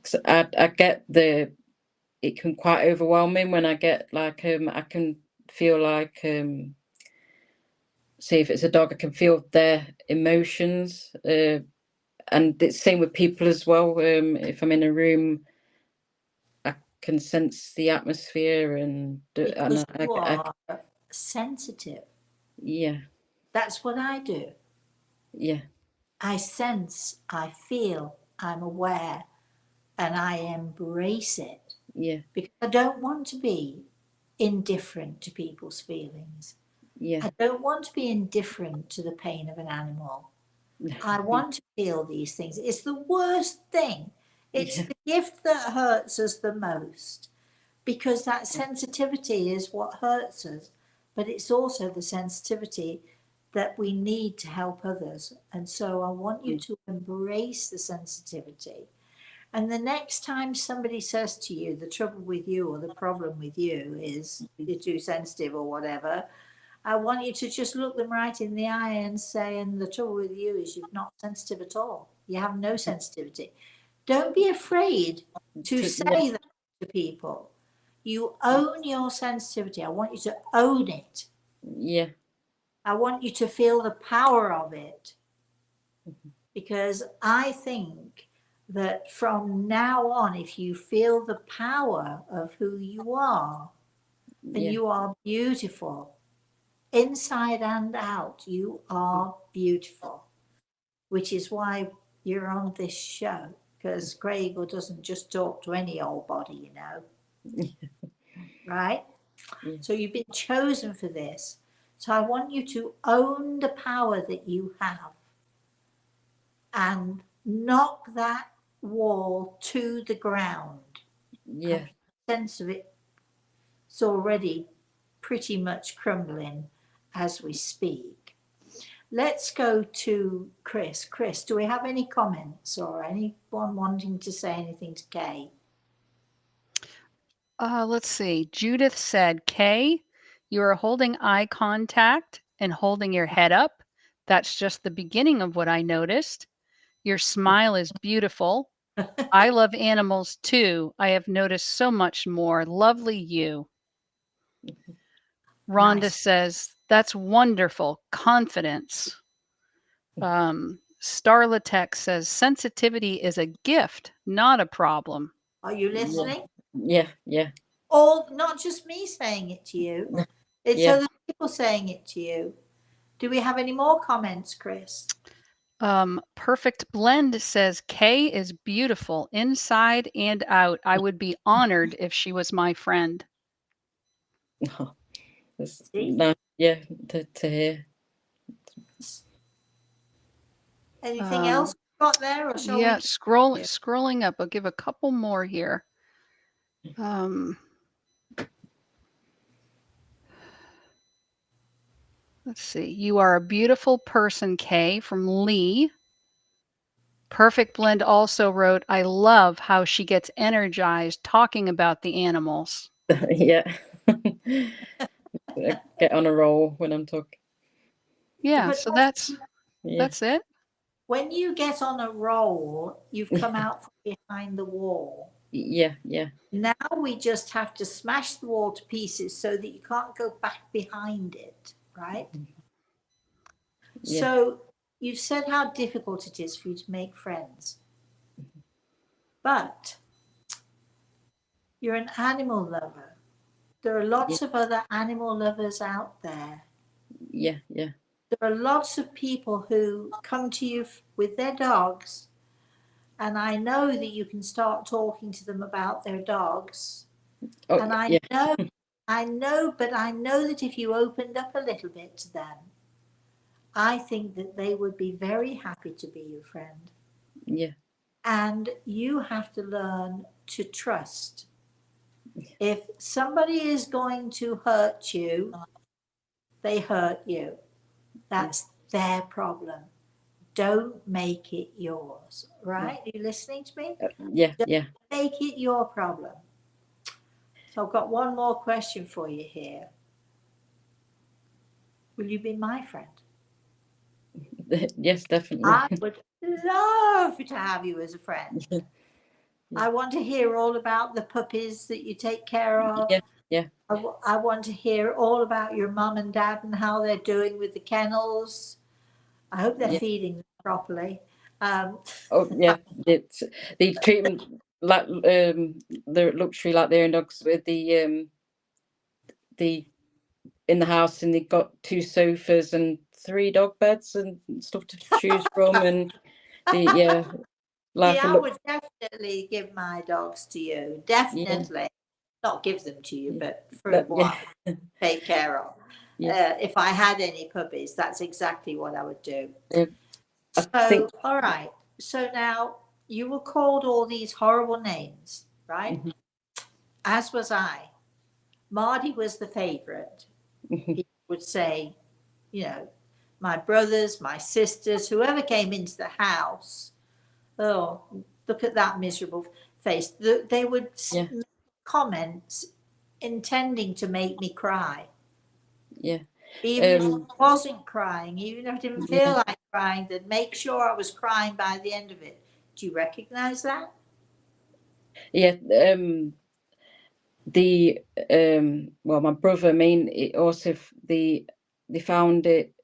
So I get it can quite overwhelming when I get like I can feel like say if it's a dog I can feel their emotions and it's same with people as well. If I'm in a room I can sense the atmosphere and Because you I are sensitive. yeah, That's what I do. yeah, I sense, I feel, I'm aware, and I embrace it yeah, because I don't want to be indifferent to people's feelings. Yeah. I don't want to be indifferent to the pain of an animal. I want to feel these things. It's the worst thing. It's Yeah. the gift that hurts us the most, because that sensitivity is what hurts us, but it's also the sensitivity that we need to help others. And so I want you to embrace the sensitivity. And the next time somebody says to you, the trouble with you or the problem with you is you're too sensitive or whatever, I want you to just look them right in the eye and say, and the trouble with you is you're not sensitive at all. You have no sensitivity. Don't be afraid to say that to people. You own your sensitivity. I want you to own it. Yeah. I want you to feel the power of it, because I think that from now on, if you feel the power of who you are, and Yeah. you are beautiful, inside and out, you are beautiful, which is why you're on this show, because Gregor doesn't just talk to any old body, you know, right? Yeah. So you've been chosen for this. So I want you to own the power that you have and knock that wall to the ground. Yeah. Have a sense of it. It's already pretty much crumbling as we speak. Let's go to Chris. Chris, do we have any comments or anyone wanting to say anything to Kay? Let's see. Judith said, Kay, you are holding eye contact and holding your head up. That's just the beginning of what I noticed. Your smile is beautiful. I love animals too. I have noticed so much more. Lovely you. Rhonda Nice. says, that's wonderful. Confidence. Starla Tech says, sensitivity is a gift, not a problem. Are you listening? Yeah. Yeah. All, not just me saying it to you. It's Yeah. other people saying it to you. Do we have any more comments, Chris? Perfect Blend says, Kay is beautiful inside and out. I would be honored if she was my friend. Oh, that's See? nice. Yeah. To hear. Anything else got there, or shall we? Yeah, scrolling up. I'll give a couple more here. Let's see. You are a beautiful person, Kay, from Lee. Perfect Blend also wrote, I love how she gets energized talking about the animals. Yeah. I get on a roll when I'm talking. Yeah, But so Yeah. that's it. when you get on a roll, you've come out from behind the wall. Yeah. Yeah. Now we just have to smash the wall to pieces so that you can't go back behind it, right? Yeah. So you've said how difficult it is for you to make friends, but you're an animal lover. There are lots of other animal lovers out there. Yeah. Yeah. There are lots of people who come to you with their dogs, and I know that you can start talking to them about their dogs. Oh, And yeah. I know that if you opened up a little bit to them, I think that they would be very happy to be your friend. Yeah. And you have to learn to trust. If somebody is going to hurt you, they hurt you. That's their problem. Don't make it yours, right? Are you listening to me? Yeah. Don't Yeah. make it your problem. So I've got one more question for you here. Will you be my friend? Yes, definitely. I would love to have you as a friend. Yeah. I want to hear all about the puppies that you take care of. Yeah. Yeah. I want to hear all about your mum and dad and how they're doing with the kennels. I hope they're Yeah. feeding them properly. Oh, yeah. It's they treat them like the luxury like their own dogs with the in the house, and they've got 2 sofas and 3 dog beds and stuff to choose from, and See, life will I look. would definitely give my dogs to you. Yeah. Definitely. Not give them to you, but for a Yeah. while, take care of. If I had any puppies, that's exactly what I would do. I So, think all right. So now you were called all these horrible names, right? As was I. Marty was the favorite. People would say, you know, my brothers, my sisters, whoever came into the house, oh, look at that miserable face. They would make comments intending to make me cry. yeah. Even if I wasn't crying, even if I didn't feel Yeah. like crying, they'd make sure I was crying by the end of it. Do you recognize that? Yeah. Well, my brother, I mean, it also they found it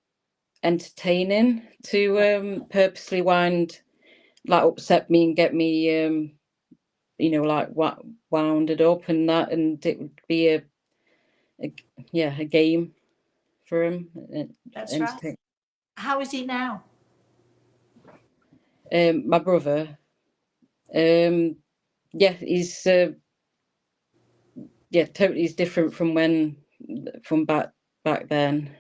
entertaining to purposely upset me and get me like wounded up and that, and it would be a game for him. That's right. How is he now? My brother, he's totally is different from back then.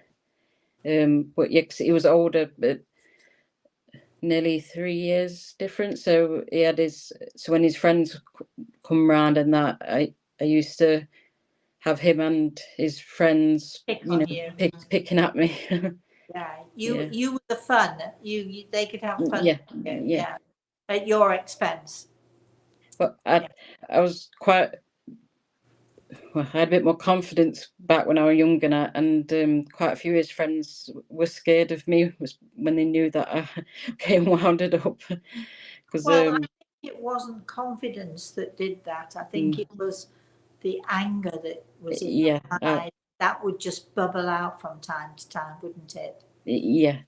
But yeah, 'cause he was older, but nearly 3 years different. So he had so when his friends come round and that, I used to have him and his friends, picking at me. Yeah, Yeah. you were the fun. They could have fun. Yeah. At your expense. But I was I had a bit more confidence back when I was younger, and quite a few of his friends were scared of me when they knew that I came wounded up. Because Well, I think it wasn't confidence that did that. I think it was the anger that was in your eye. That would just bubble out from time to time, wouldn't it? Yeah.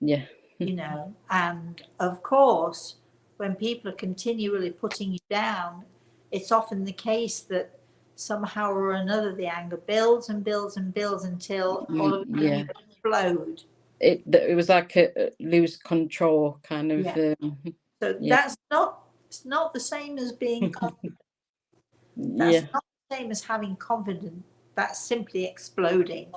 And of course, when people are continually putting you down, it's often the case that somehow or another the anger builds and builds and builds until all of a sudden you explode. It was like a lose control kind of. So that's it's not the same as being confident. That's not the same as having confidence. That's simply exploding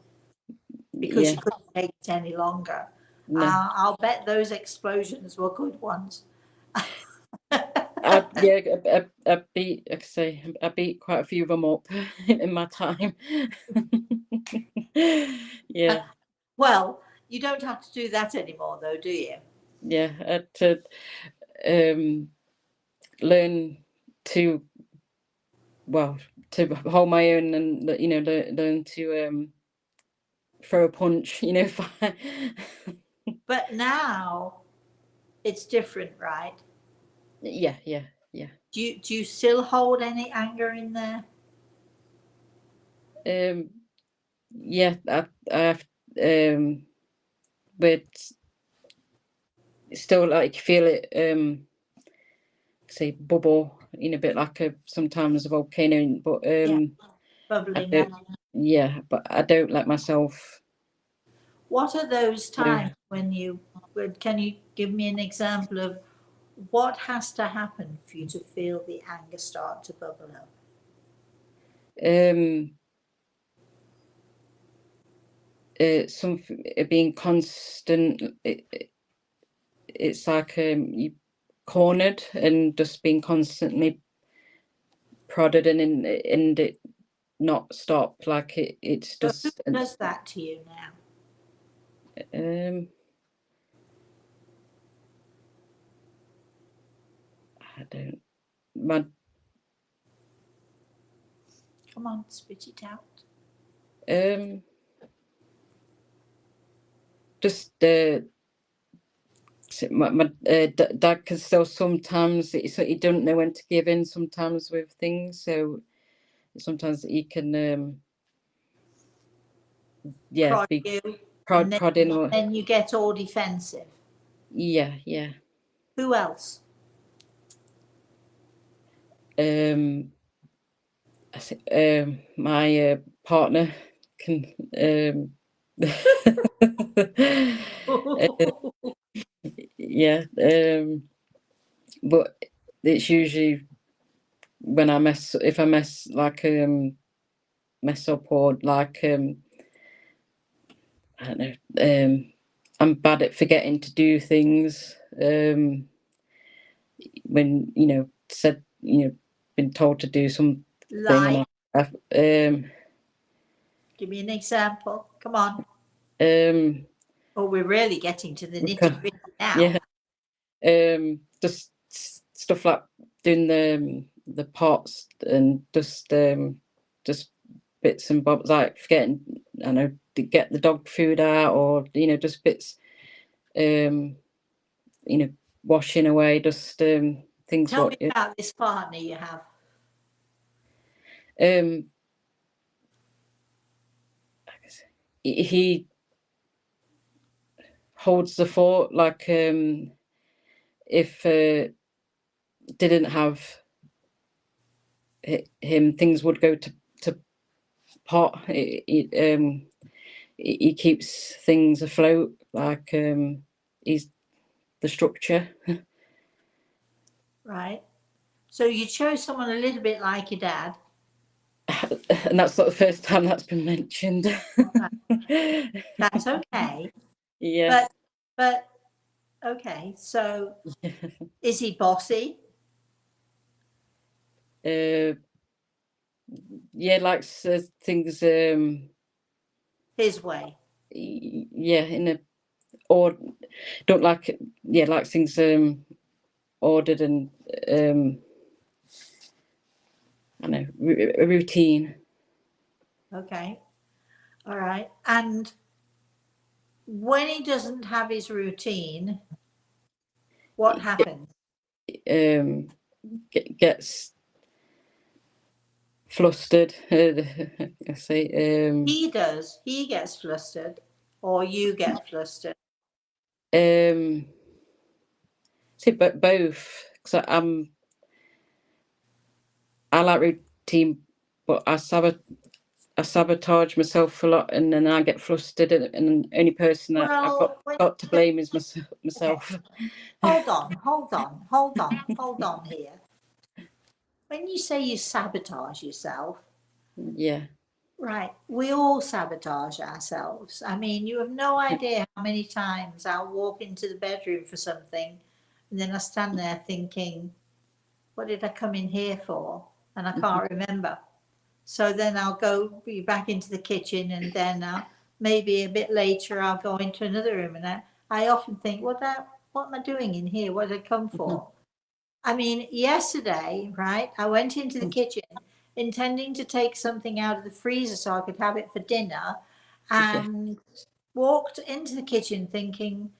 because you couldn't take it any longer. No. I'll bet those explosions were good ones. I beat, like I say, I beat quite a few of them up in my time. Yeah. Well, you don't have to do that anymore, though, do you? Yeah, I had to learn to hold my own, and learn to throw a punch. But now it's different, right? Yeah. Do you still hold any anger in there? Yeah, I have, but still like feel it say bubble in a bit like sometimes a volcano, but Bubbling up. but I don't let myself. What are those times when can you give me an example of what has to happen for you to feel the anger start to bubble up? Something being constant. It's like you cornered and just being constantly prodded and it not stop. Like it's just. So who does that to you now? I don't. Come on, spit it out. Just my dad can still sometimes he don't know when to give in sometimes with things, so sometimes he can Prod you, prodding or then you get all defensive. yeah. Who else? I think my partner can yeah, but it's usually when if I mess like mess up or like I don't know, I'm bad at forgetting to do things. When said, been told to do something, Like, and give me an example. Come on. um, Oh, we're really getting to the Okay. nitty gritty now. yeah, just stuff like doing the pots and just bits and bobs, like forgetting, I know, to get the dog food out, or just bits, washing away, just things. Tell me about this partner you have. He holds the fort, like if didn't have him, things would go to pot. He keeps things afloat, like he's the structure. Right. So you chose someone a little bit like your dad. And that's not the first time that's been mentioned. That's okay. Yeah. But okay. So is he bossy? Yeah, likes things. His way. Yeah, or don't like it. Yeah, likes things ordered and I know, a routine. Okay. All right. And when he doesn't have his routine, what happens? Gets flustered. I say. He does. He gets flustered, or you get flustered. See, but both. Because I like routine, but I sabotage myself a lot, and then I get flustered, and the only person that I've got to blame is myself. Okay. Hold on here. When you say you sabotage yourself, Yeah. right, we all sabotage ourselves. I mean, you have no idea how many times I'll walk into the bedroom for something and then I stand there thinking, what did I come in here for? And I can't remember. So then I'll go back into the kitchen, and then maybe a bit later I'll go into another room, and I often think, what am I doing in here? What did I come for? I mean, yesterday, right, I went into the kitchen intending to take something out of the freezer so I could have it for dinner, and walked into the kitchen thinking,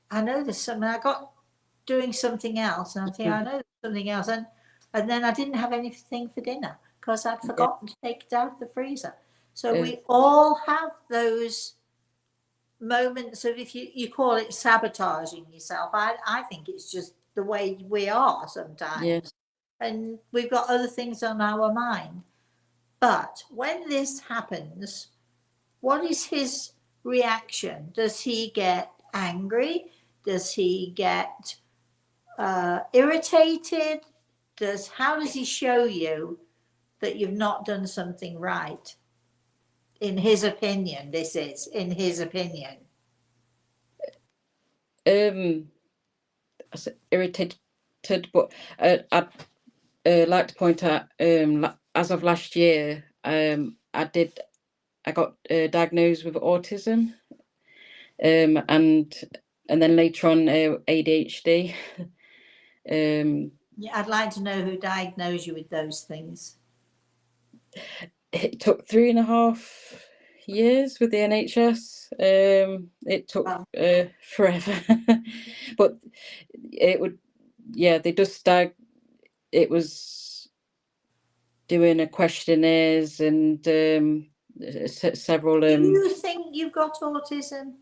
I know there's something, I got doing something else, and I'm thinking, I know there's something else, and then I didn't have anything for dinner because I'd forgotten to take it out of the freezer. So we all have those moments of, if you call it sabotaging yourself, I think it's just the way we are sometimes. Yeah. And we've got other things on our mind. But when this happens, what is his reaction? Does he get angry? Does he get irritated? How does he show you that you've not done something right? In his opinion, this is in his opinion. I said irritated, but I'd like to point out, as of last year, I got diagnosed with autism, and then later on ADHD. Yeah, I'd like to know who diagnosed you with those things. It took 3.5 years with the NHS. It took forever, but it would. Yeah, they just it was doing a questionnaires and several. Do you think you've got autism?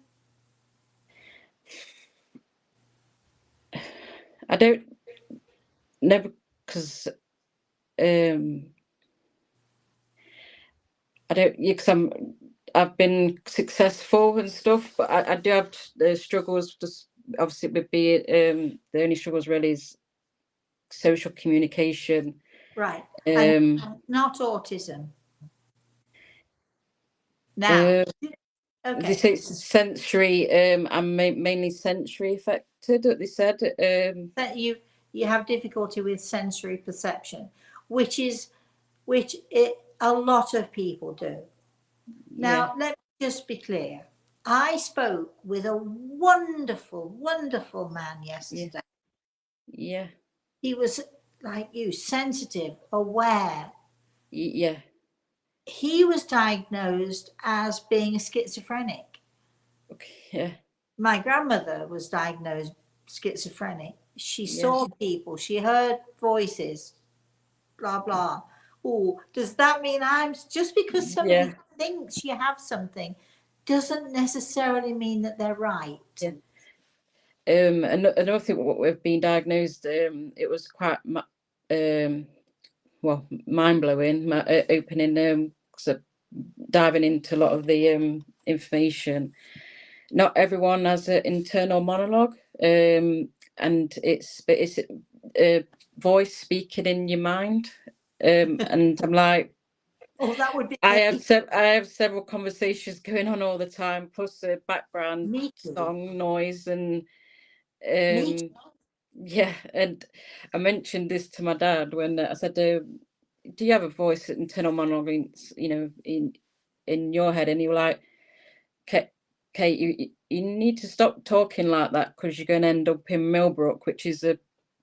I don't know, because I don't. Yeah, because I've been successful and stuff, but I do have struggles. Just obviously with being the only struggles really is social communication. Right. And not autism. Now, Okay. say it's sensory, and mainly sensory affected, what they said. That you have difficulty with sensory perception, which a lot of people do. Yeah, Now, let me just be clear. I spoke with a wonderful, wonderful man yesterday. yeah, He was like you, sensitive, aware. yeah, He was diagnosed as being a schizophrenic. okay, yeah, My grandmother was diagnosed schizophrenic. She yeah, saw people, she heard voices, blah, blah. Oh, does that mean just because yeah, somebody thinks you have something doesn't necessarily mean that they're right? yeah. Another thing, what we've been diagnosed, it was quite, well, mind blowing, opening, so diving into a lot of the information. Not everyone has an internal monologue, and it's a voice speaking in your mind, and I'm like, Oh, that would be I me. have several conversations going on all the time, plus the background Me too. song noise, and Me too. yeah. And I mentioned this to my dad when I said, "Do you have a voice, internal monologue, in your head?" And he was like, Kate, you need to stop talking like that because you're going to end up in Millbrook, which is a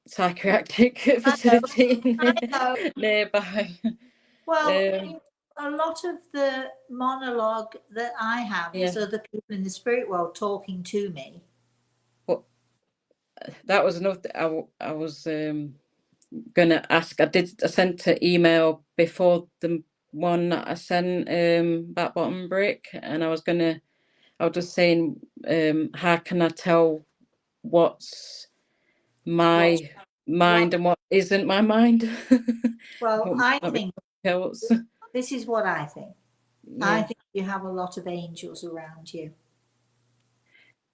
psychiatric I know, facility I know. nearby." Well, Um, a lot of the monologue that I have yeah, is other people in the spirit world talking to me. but that was enough. I was gonna ask. I sent an email before the one that I sent about bottom brick, and I was just saying, how can I tell what's What, my what, mind and what isn't my mind? well, What I might be think else. this is what I think. I Yeah, think you have a lot of angels around you.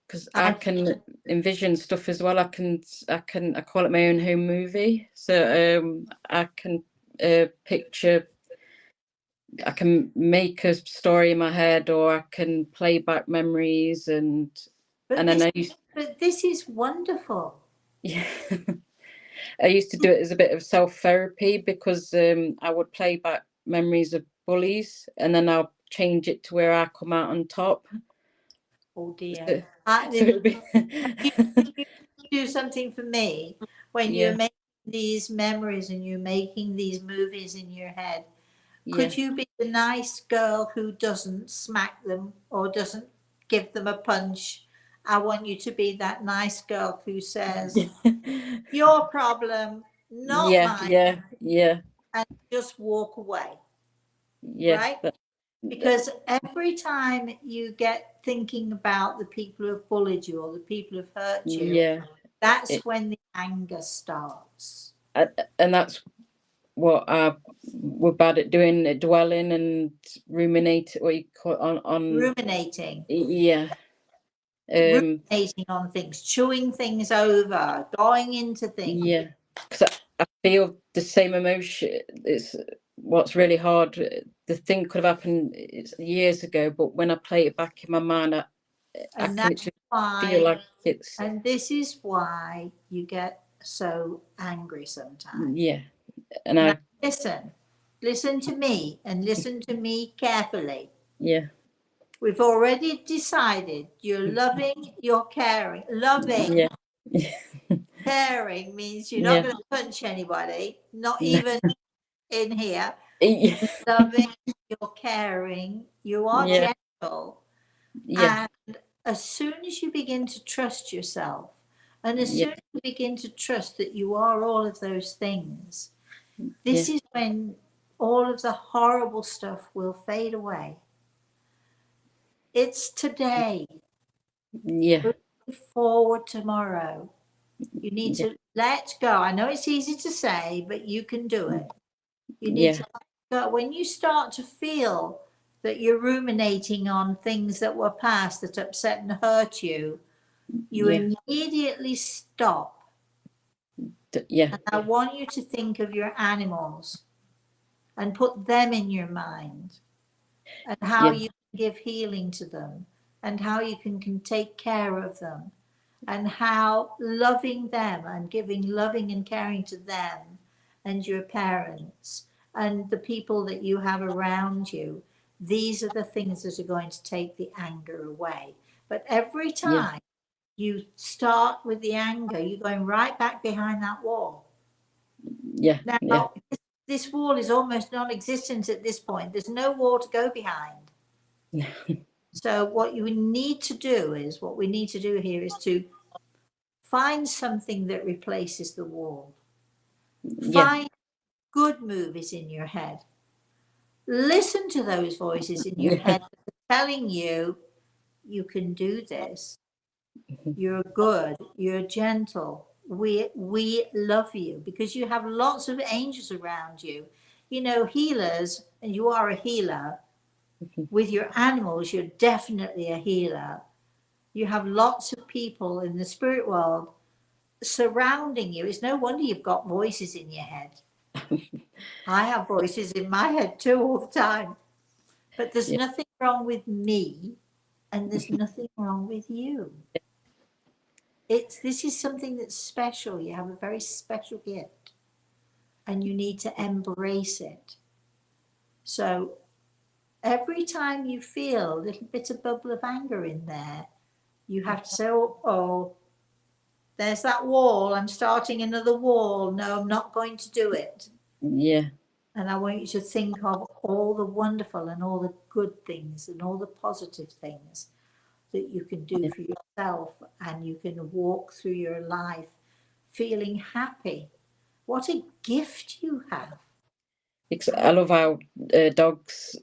because I I can envision stuff as well. I call it my own home movie. So I can picture. I can make a story in my head, or I can play back memories, and but then this I used, but this is wonderful. yeah, I used to do it as a bit of self therapy because I would play back memories of bullies, and then I'll change it to where I come out on top. Oh dear. So, so it'll be, You, you do something for me when you're yeah, making these memories and you're making these movies in your head. yeah, Could you be the nice girl who doesn't smack them or doesn't give them a punch? I want you to be that nice girl who says, your problem, not yeah, mine, yeah, yeah, and just walk away, yeah, right? Because every time you get thinking about the people who've bullied you or the people who've hurt you, yeah. that's It, when the anger starts. and that's what we're bad at doing, dwelling and ruminate, what you call on, Ruminating, yeah, ruminating on things, chewing things over, going into things. yeah, because I feel the same emotion. It's what's really hard. The thing could have happened years ago, but when I play it back in my mind, I And can that's literally feel why, like it's, and this is why you get so angry sometimes. yeah, and Now, listen to me and listen to me carefully. yeah, We've already decided you're loving, you're caring. Loving, yeah, caring means you're not yeah, going to punch anybody, not even in here. yeah, Loving, you're caring, you are yeah, gentle. yeah, And as soon as you begin to trust yourself, and as yeah, soon as you begin to trust that you are all of those things, yeah, this is when all of the horrible stuff will fade away. It's today. yeah, Move forward tomorrow. You need yeah, to let go. I know it's easy to say, but you can do it. You need yeah, to let go. When you start to feel that you're ruminating on things that were past that upset and hurt you, you yeah, immediately stop. yeah, And I want you to think of your animals and put them in your mind and how yeah, you give healing to them and how you can take care of them, and how loving them and giving loving and caring to them and your parents and the people that you have around you, these are the things that are going to take the anger away. But every Yeah. time you start with the anger, you're going right back behind that wall. Yeah. Now, Yeah. this wall is almost non-existent at this point. There's no wall to go behind. So what you need to do is, what we need to do here is to find something that replaces the wall. Yeah. Find good movies in your head. Listen to those voices in your Yeah. head telling you, you can do this. You're good. You're gentle. We love you, because you have lots of angels around you. You know, healers, and you are a healer. With your animals, you're definitely a healer. You have lots of people in the spirit world surrounding you. It's no wonder you've got voices in your head. I have voices in my head too all the time. But there's Yeah. nothing wrong with me, and there's nothing wrong with you. This is something that's special. You have a very special gift, and you need to embrace it. So every time you feel a little bit of bubble of anger in there, you have to say, oh, there's that wall. I'm starting another wall. No, I'm not going to do it. Yeah. And I want you to think of all the wonderful and all the good things and all the positive things that you can do for yourself, and you can walk through your life feeling happy. What a gift you have. I love how dogs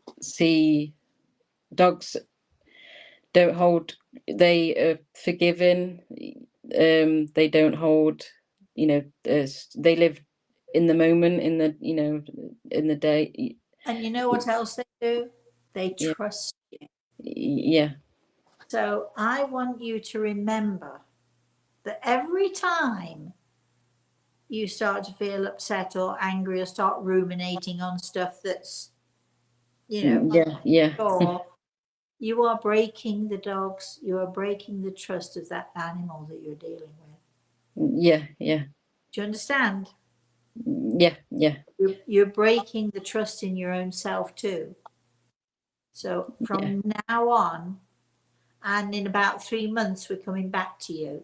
don't hold, they are forgiving. They don't hold, they live in the moment, in the, in the day. And you know what else they do? They Yeah. trust you. Yeah. So I want you to remember that every time you start to feel upset or angry or start ruminating on stuff that's, Yeah. Yeah. or you are breaking the dogs, you are breaking the trust of that animal that you're dealing with. Yeah. Yeah. Do you understand? Yeah. Yeah. You're breaking the trust in your own self too. So from now on, and in about 3 months, we're coming back to you.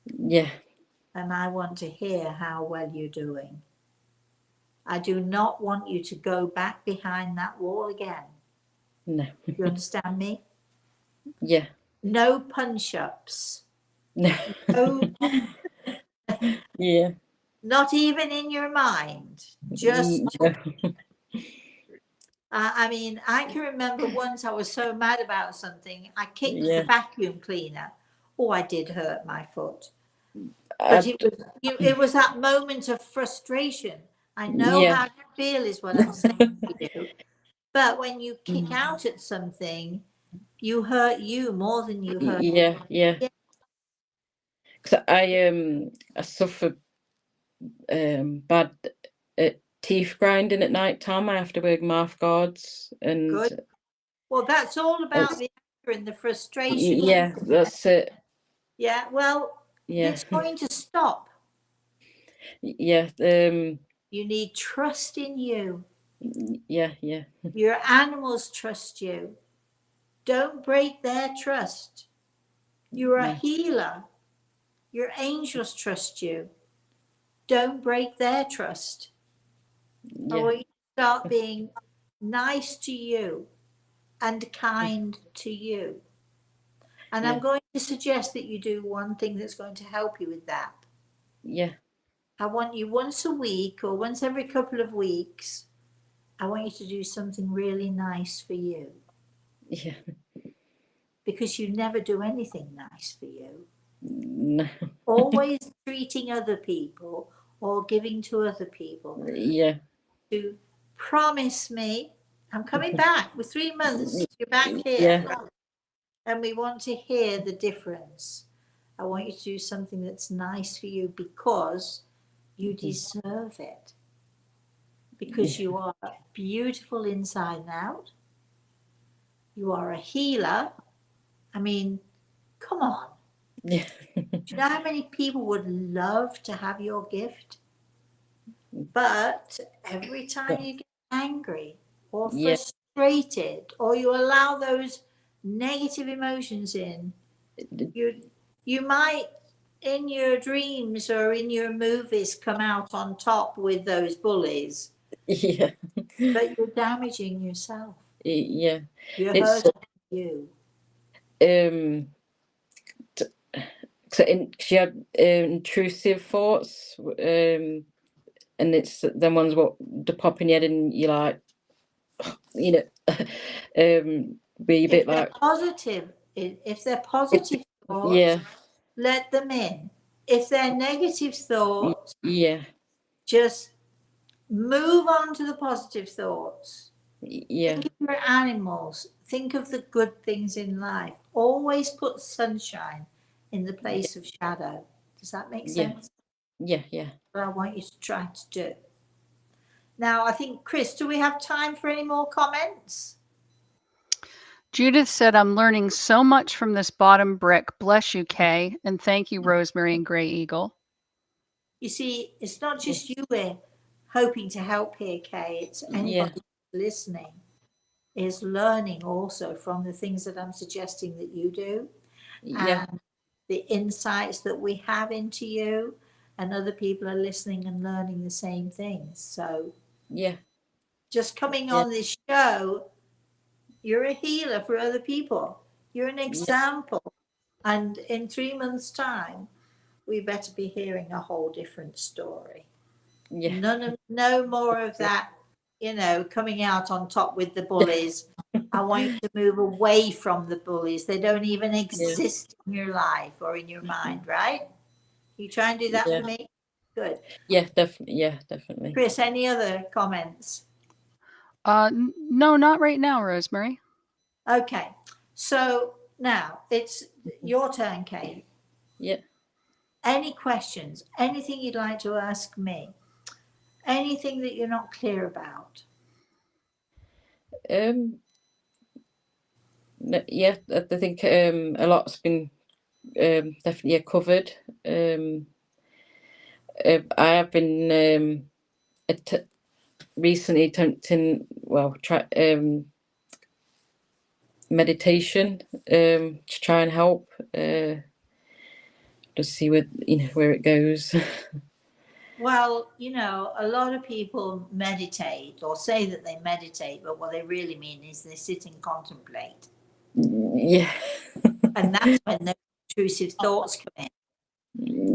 Yeah. And I want to hear how well you're doing. I do not want you to go back behind that wall again. No. You understand me? Yeah. No punch-ups. No. No, Yeah. not even in your mind. Just, No. I mean, I can remember once I was so mad about something, I kicked the Yeah. vacuum cleaner. Oh, I did hurt my foot. But it was that moment of frustration. I know Yeah. how you feel is what I'm saying to you. But when you kick out at something, you hurt you more than you hurt. Yeah. Yeah. Yeah. 'Cause I suffer bad teeth grinding at night time. I have to wear mouth guards, and Good. Well, that's all about the anger and the frustration. yeah, that's it. Yeah. Well, Yeah. it's going to stop. Yeah. You need trust in you. Yeah. Yeah. Your animals trust you. Don't break their trust. You're a No. healer. Your angels trust you. Don't break their trust. I Yeah. want you to start being nice to you and kind to you. And I'm Yeah. going to suggest that you do one thing that's going to help you with that. Yeah. I want you once a week or once every couple of weeks, I want you to do something really nice for you. Yeah. Because you never do anything nice for you. No. Always treating other people or giving to other people. Yeah. To promise me, I'm coming back with 3 months, you're back here. Yeah. And we want to hear the difference. I want you to do something that's nice for you because you deserve it. Because you are beautiful inside and out. You are a healer. I mean, come on. Yeah. Do you know how many people would love to have your gift? But every time you get angry or Yeah. frustrated or you allow those negative emotions in, you might in your dreams or in your movies come out on top with those bullies, Yeah. but you're damaging yourself. Yeah. You're It's hurting you. so she had intrusive thoughts, and it's them ones what the pop in your head, and you're like, you know, be a If bit they're like, positive, if they're it's, positive thoughts, yeah, let them in. If they're negative thoughts, yeah, just move on to the positive thoughts. yeah, Think of your animals. Think of the good things in life. Always put sunshine in the place of shadow. Does that make yeah, sense? yeah, yeah. What I want you to try to do. Now, I think, Chris, do we have time for any more comments? Judith said, I'm learning so much from this bottom brick. Bless you, Kay. And thank you, Rosemary and Grey Eagle. You see, it's not just you we're hoping to help here, Kay. It's anybody listening is learning also from the things that I'm suggesting that you do. Yeah, And the insights that we have into you, and other people are listening and learning the same things. So yeah, just coming yeah, on this show, you're a healer for other people. You're an yeah, example. And in 3 months' time, we better be hearing a whole different story. yeah, No more of that, coming out on top with the bullies. I want you to move away from the bullies. They don't even exist in your life or in your mind, right? You try and do that yeah, for me? Good. yeah, definitely, yeah, definitely. Chris, any other comments? No, not right now, Rosemary. Okay. So now it's your turn, Kate. Yeah. Any questions? Anything you'd like to ask me? Anything that you're not clear about? Yeah, I think a lot's been definitely covered. I have been recently attempting, well, try meditation to try and help. Just see where it goes. Well, a lot of people meditate or say that they meditate, but what they really mean is they sit and contemplate. Yeah. And that's when the intrusive thoughts come in.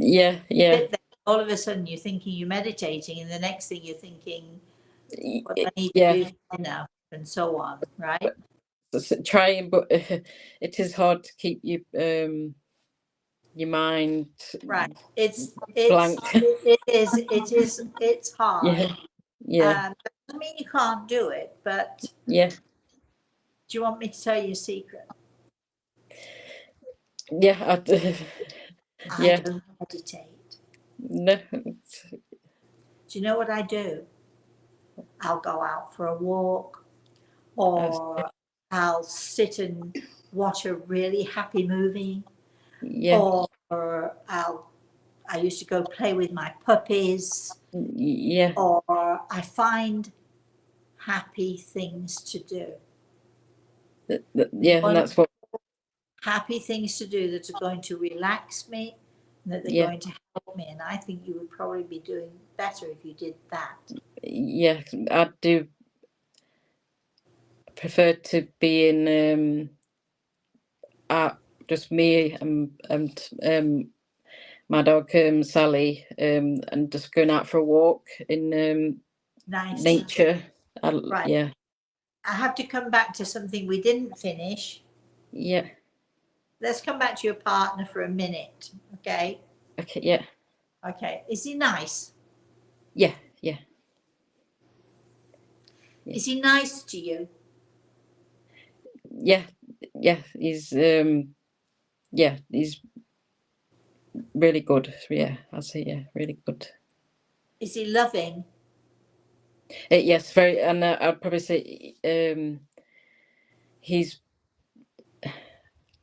Yeah, yeah. Sit there, all of a sudden you're thinking you're meditating, and the next thing you're thinking, what do I need to Yeah. do for dinner, and so on, right? Trying, but it is hard to keep your mind Right. It's blank. it's hard. Yeah, yeah, Doesn't mean you can't do it, but yeah, do you want me to tell you a secret? yeah. I Yeah. don't meditate. No. Do you know what I do? I'll go out for a walk, or I'll sit and watch a really happy movie, Yeah, or I used to go play with my puppies, yeah, or I find happy things to do. yeah, and that's what. Happy things to do that are going to relax me and that they're Yeah, going to help me. And I think you would probably be doing better if you did that. yeah. I do prefer to be in just me and my dog Sally and just going out for a walk in Nice. nature. Right. Yeah, I have to come back to something we didn't finish. yeah. Let's come back to your partner for a minute. Okay. Okay, yeah, Okay. Is he nice? yeah, yeah. Yeah. Is he nice to you? Yeah, yeah. He's really good. Yeah, I'll say yeah, really good. Is he loving? Yes, very, and I'd probably say he's.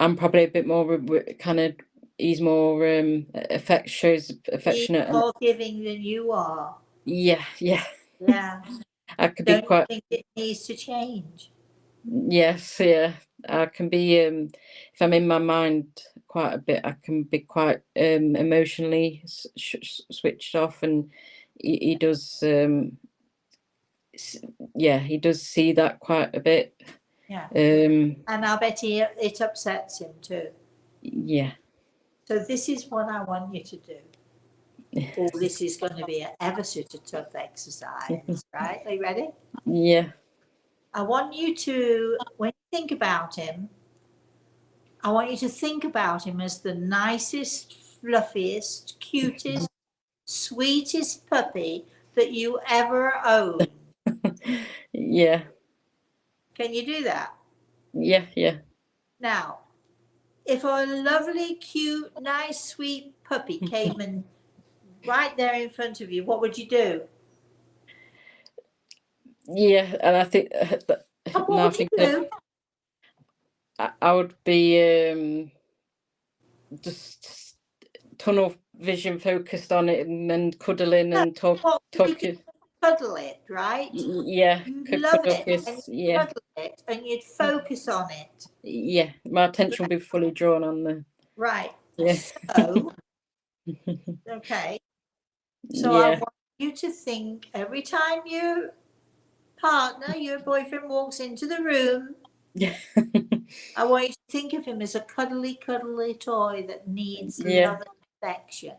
I'm probably a bit more kind of, he's more shows He's affectionate, and more giving than you are. yeah, Yeah. I could be Don't you quite, think it needs to change? yes, yeah, I can be if I'm in my mind quite a bit, I can be quite emotionally switched off, and he does yeah, he does see that quite a bit. Yeah. Um, And I bet it upsets him too. yeah. So this is what I want you to do. Oh, this is going to be an ever so tough exercise, right? Are you ready? Yeah. I want you to, when you think about him, I want you to think about him as the nicest, fluffiest, cutest, sweetest puppy that you ever owned. Yeah. Can you do that? Yeah. Now, if a lovely, cute, nice, sweet puppy came and right there in front of you, what would you do? Yeah, and I think What no, I would you think do? I would be just tunnel vision focused on it, and then cuddling and What would you do? talking. Cuddle it, right? Yeah, You'd could love cuddle, it and yes, you'd yeah, cuddle it and you'd focus on it. yeah. My attention will be fully drawn on the, Right. yeah, So, okay. So I yeah, want you to think every time your partner, your boyfriend walks into the room, yeah, I want you to think of him as a cuddly, cuddly toy that needs yeah. love and affection.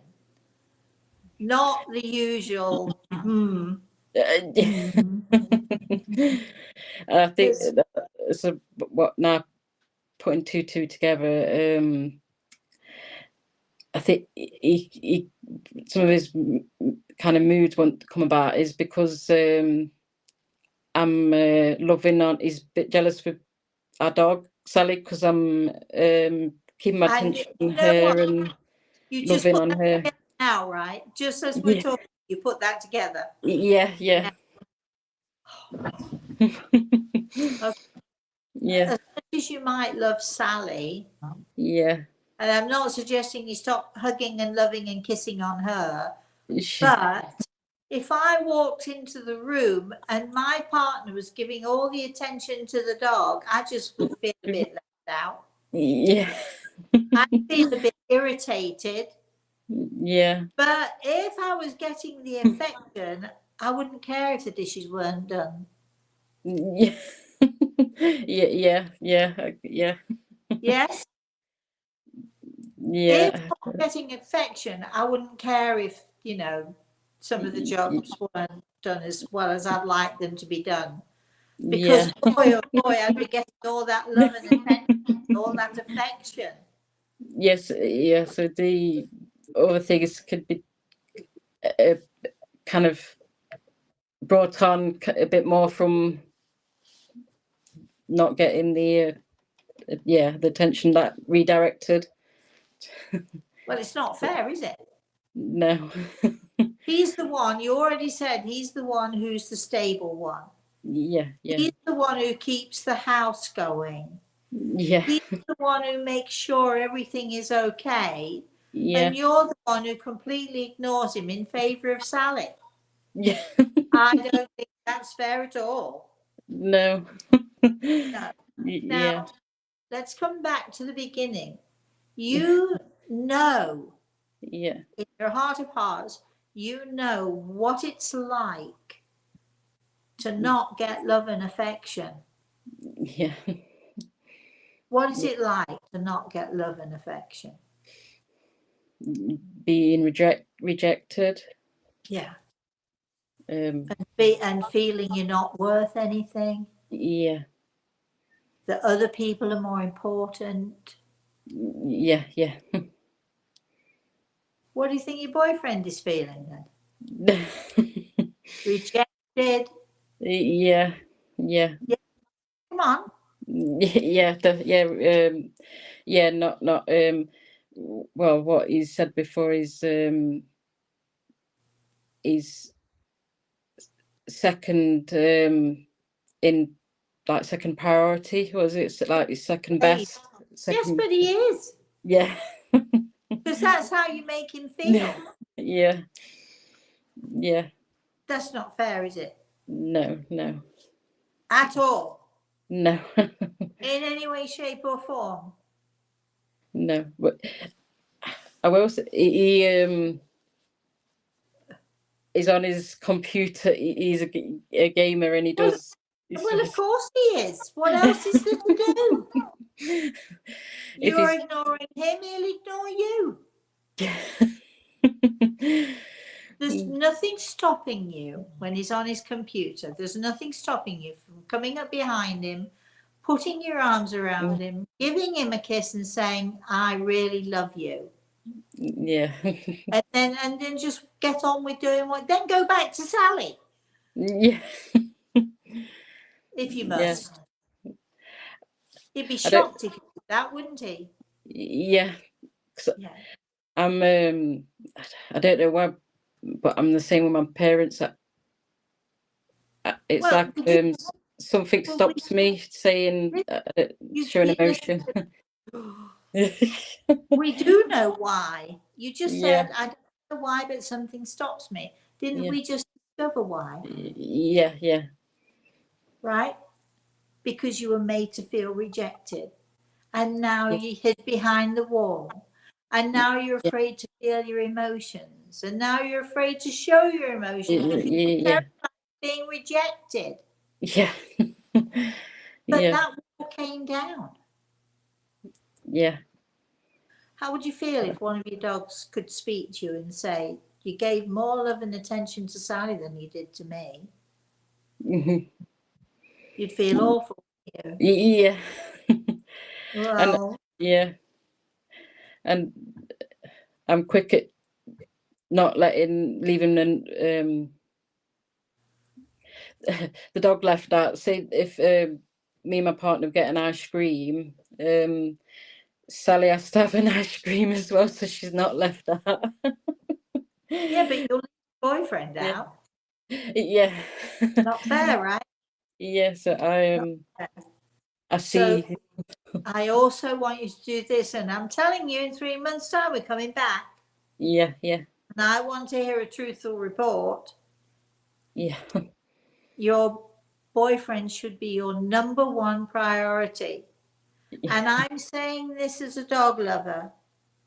Not the usual, Yeah. And I think Because so. What now? Putting two together, I think he some of his kind of moods want to come about is because I'm loving on. He's a bit jealous with our dog Sally, because I'm keeping my and attention you on know her what? and You just loving put on that her. together now, right? Just as we're Yeah, talking, you put that together. yeah. Okay. Yeah, As much as you might love Sally, yeah. and I'm not suggesting you stop hugging and loving and kissing on her, She, but if I walked into the room and my partner was giving all the attention to the dog, I just would feel a bit left out. yeah, I'd feel a bit irritated. yeah, But if I was getting the affection, I wouldn't care if the dishes weren't done. yeah, yeah. Yes? If Yeah, I was getting affection, I wouldn't care if, some of the jobs weren't done as well as I'd like them to be done. Because yeah. boy, oh boy, I'd be getting all that love and attention, all that affection. Yes, yeah. So the other things could be uh, kind of brought on a bit more from not getting the the attention that redirected. Well, it's not fair, is it? No. He's the one, you already said, he's the one who's the stable one. Yeah. He's the one who keeps the house going. Yeah. He's the one who makes sure everything is okay. Yeah. And you're the one who completely ignores him in favour of Sally. Yeah. I don't think that's fair at all. No. No. Yeah. Now, let's come back to the beginning. You know, Yeah. in your heart of hearts, you know what it's like to not get love and affection. Yeah. What is it like to not get love and affection? Being rejected. Yeah. Um. And feeling you're not worth anything, Yeah. that other people are more important. Yeah. What do you think your boyfriend is feeling then? Rejected? Yeah. Yeah. Come on. Yeah. Not well, what he said before is second in like second priority, was it like second Hey, best? Yes, second. but he is. Yeah. Because that's how you make him feel. Yeah. Yeah. That's not fair, is it? No. At all. No. In any way, shape, or form. No. But I will say he is on his computer. He's a gamer, and he Well, does. Well, of course he is. What else is there to do? If You're he's ignoring him, he'll ignore you. There's nothing stopping you when he's on his computer. There's nothing stopping you from coming up behind him, putting your arms around him, giving him a kiss and saying, I really love you. Yeah. And then just get on with doing what, then go back to Sally Yeah. if you Yeah. must. He'd be I don't. shocked if you did that, wouldn't he? Yeah. 'Cause Yeah. I'm. I don't know why, but I'm the same with my parents. It's Well, like something well, stops me saying showing emotion. we do know why. You just Yeah. said, I don't know why, but something stops me. Didn't Yeah. we just discover why? Yeah. Yeah. Right? Because you were made to feel rejected. And now Yeah. you hid behind the wall. And now you're Yeah. afraid to feel your emotions. And now you're afraid to show your emotions because you're Yeah. terrified of being rejected. Yeah. But Yeah. that wall came down. Yeah. How would you feel if one of your dogs could speak to you and say, you gave more love and attention to Sally than you did to me? Mhm. You'd feel awful. You. Yeah. And Well, yeah, and I'm quick at not leaving the dog left out. Say if me and my partner get an ice cream, Sally has to have an ice cream as well, so she's not left out. yeah, but you'll leave your boyfriend Yeah. out. Yeah. Not fair, right? Yeah, so I So see. I also want you to do this, and I'm telling you, in 3 months' time, we're coming back, Yeah. and I want to hear a truthful report. Yeah. Your boyfriend should be your number one priority. And I'm saying this as a dog lover.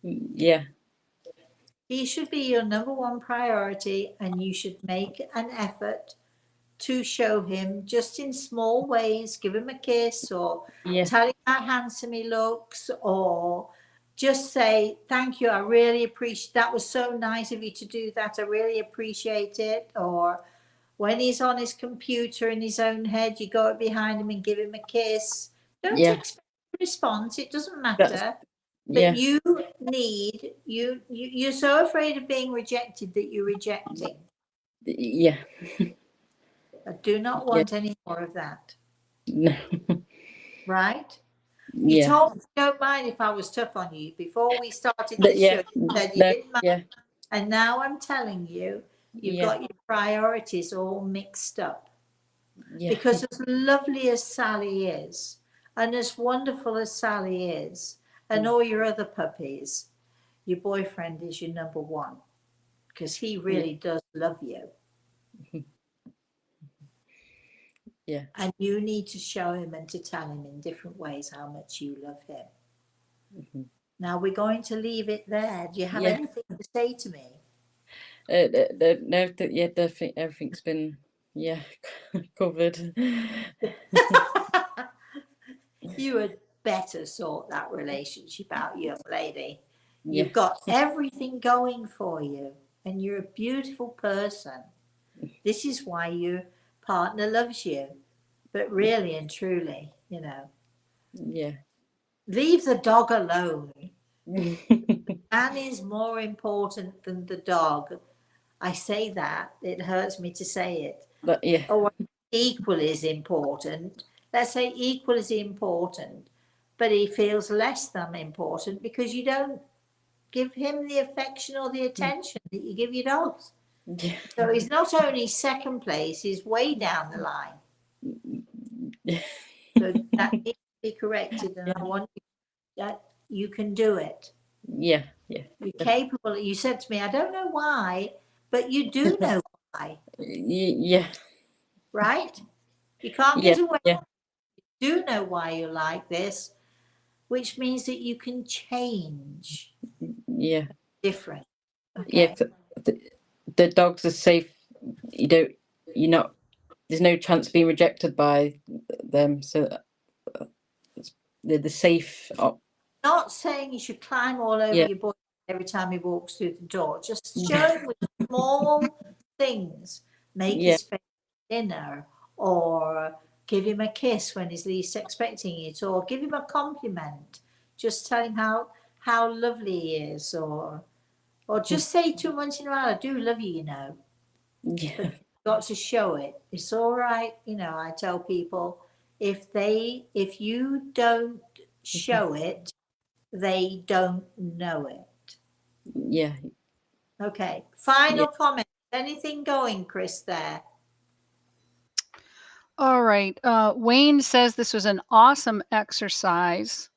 Yeah. He should be your number one priority, and you should make an effort to show him just in small ways. Give him a kiss, or Yeah. tell him how handsome he looks, or just say, thank you, I really appreciate that. Was so nice of you to do that. I really appreciate it. Or when he's on his computer in his own head, you go up behind him and give him a kiss. Don't Yeah. expect a response, it doesn't That's matter. yeah. But you're so afraid of being rejected that you're rejecting. Yeah. I do not Yeah. want any more of that. No. Right? You Yeah. told me you don't mind if I was tough on you before we started this Yeah. show. You said you No. didn't mind. Yeah. And now I'm telling you, you've Yeah. got your priorities all mixed up. Yeah. Because as lovely as Sally is, and as wonderful as Sally is, and all your other puppies, your boyfriend is your number one. Because he really does love you. Yeah. And you need to show him and to tell him in different ways how much you love him. Mm-hmm. Now we're going to leave it there. Do you have Yeah. anything to say to me? No, yeah, everything's been covered. You had better sort that relationship out, young lady. Yeah. You've got everything going for you, and you're a beautiful person. This is why your partner loves you. But really and truly, Yeah. leave the dog alone. Man is more important than the dog. I say that, it hurts me to say it. But yeah. Or equal is important. Let's say equal is important, but he feels less than important because you don't give him the affection or the attention that you give your dogs. Yeah. So he's not only second place, he's way down the line. So that needs to be corrected, and I want you that you can do it. Yeah, yeah, You're capable. You said to me, I don't know why, but you do know why, yeah, right? You can't yeah, get away. yeah, You do know why you're like this, which means that you can change yeah, different. yeah. Okay. The dogs are safe. You're not. There's no chance of being rejected by them. So they're the safe. Not saying you should climb all over Yeah, your boy every time he walks through the door. Just show him with small things. Make yeah, his face dinner, or give him a kiss when he's least expecting it, or give him a compliment. Just tell him how lovely he is, or just say to him once in a while, I do love you, you know. yeah, But you've got to show it. It's all right, you know, I tell people if you don't show it, they don't know it. yeah, Okay. yeah, Final comment. Anything going, Chris, there? All right. Wayne says this was an awesome exercise.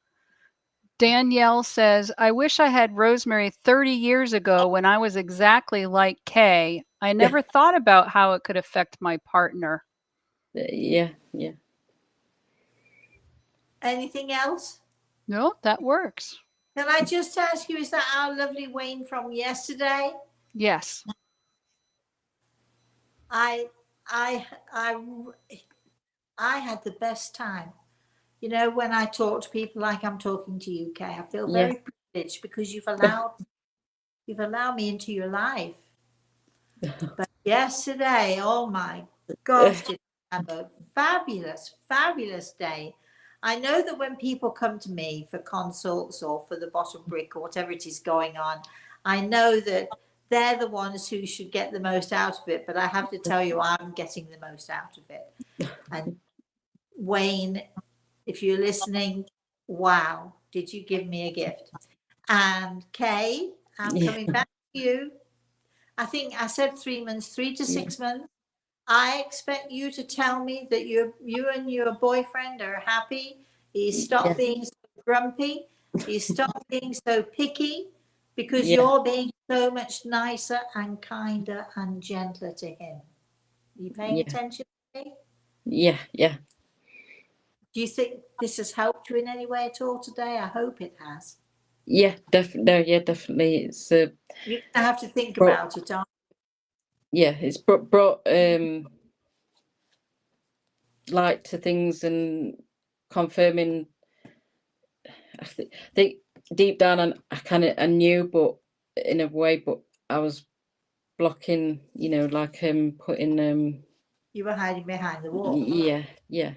Danielle says, I wish I had Rosemary 30 years ago when I was exactly like Kay. I never thought about how it could affect my partner. yeah, yeah. Anything else? No, that works. Can I just ask you, is that our lovely Wayne from yesterday? Yes. I I I I had the best time. You know, when I talk to people like I'm talking to you, Kay, I feel Yeah. very privileged because you've allowed me into your life. But yesterday, oh my gosh, did I have a fabulous, fabulous day. I know that when people come to me for consults or for the bottom brick or whatever it is going on, I know that they're the ones who should get the most out of it. But I have to tell you, I'm getting the most out of it. And Wayne, if you're listening, wow, did you give me a gift? And Kay, I'm Yeah. coming back to you. I think I said 3 months, 3 to 6 Yeah. months. I expect you to tell me that you and your boyfriend are happy. You stop being so grumpy. You stop being so picky because Yeah. you're being so much nicer and kinder and gentler to him. Are you paying Yeah. attention to me? Yeah. Yeah. Do you think this has helped you in any way at all today? I hope it has. Yeah. Definitely. No, yeah, definitely. It's You're going to have to think brought, about it, aren't yeah, it's brought light to things and confirming. I think deep down, I knew, but in a way, but I was blocking. You know, like putting you? You were hiding behind the wall. yeah, yeah.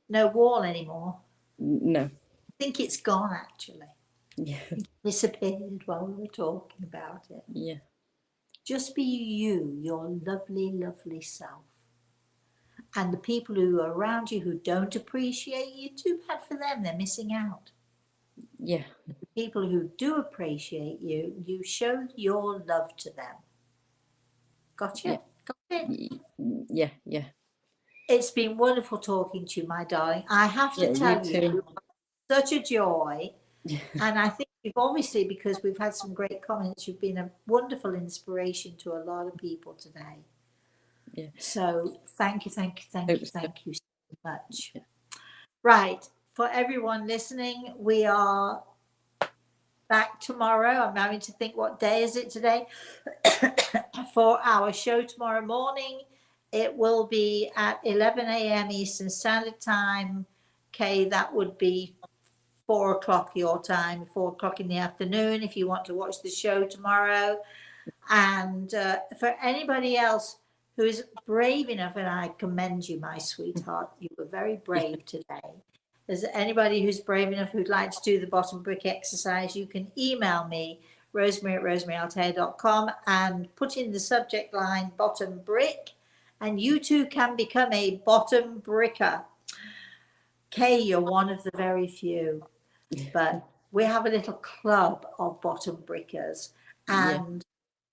No wall anymore. No. I think it's gone, actually. Yeah. It disappeared while we were talking about it. Yeah. Just be you, your lovely, lovely self. And the people who are around you who don't appreciate you, too bad for them, they're missing out. Yeah. The people who do appreciate you, you show your love to them. Gotcha? Yeah. Got it? Yeah. Yeah. It's been wonderful talking to you, my darling. I have to Yeah. You tell you, too. such a joy. Yeah. And I think you've obviously, because we've had some great comments, you've been a wonderful inspiration to a lot of people today. Yeah. So thank you, thank you, thank you, thank you so much. Yeah. Right. For everyone listening, we are back tomorrow. I'm having to think, what day is it today? For our show tomorrow morning, it will be at 11 a.m. Eastern Standard Time. Okay, that would be 4 o'clock your time, 4 o'clock in the afternoon if you want to watch the show tomorrow. And for anybody else who is brave enough, and I commend you, my sweetheart, you were very brave today. Is there anybody who's brave enough who'd like to do the bottom brick exercise, you can email me, rosemary@rosemaryaltea.com, and put in the subject line bottom brick, and you too can become a bottom bricker. Kay, you're one of the very few, but we have a little club of bottom brickers, and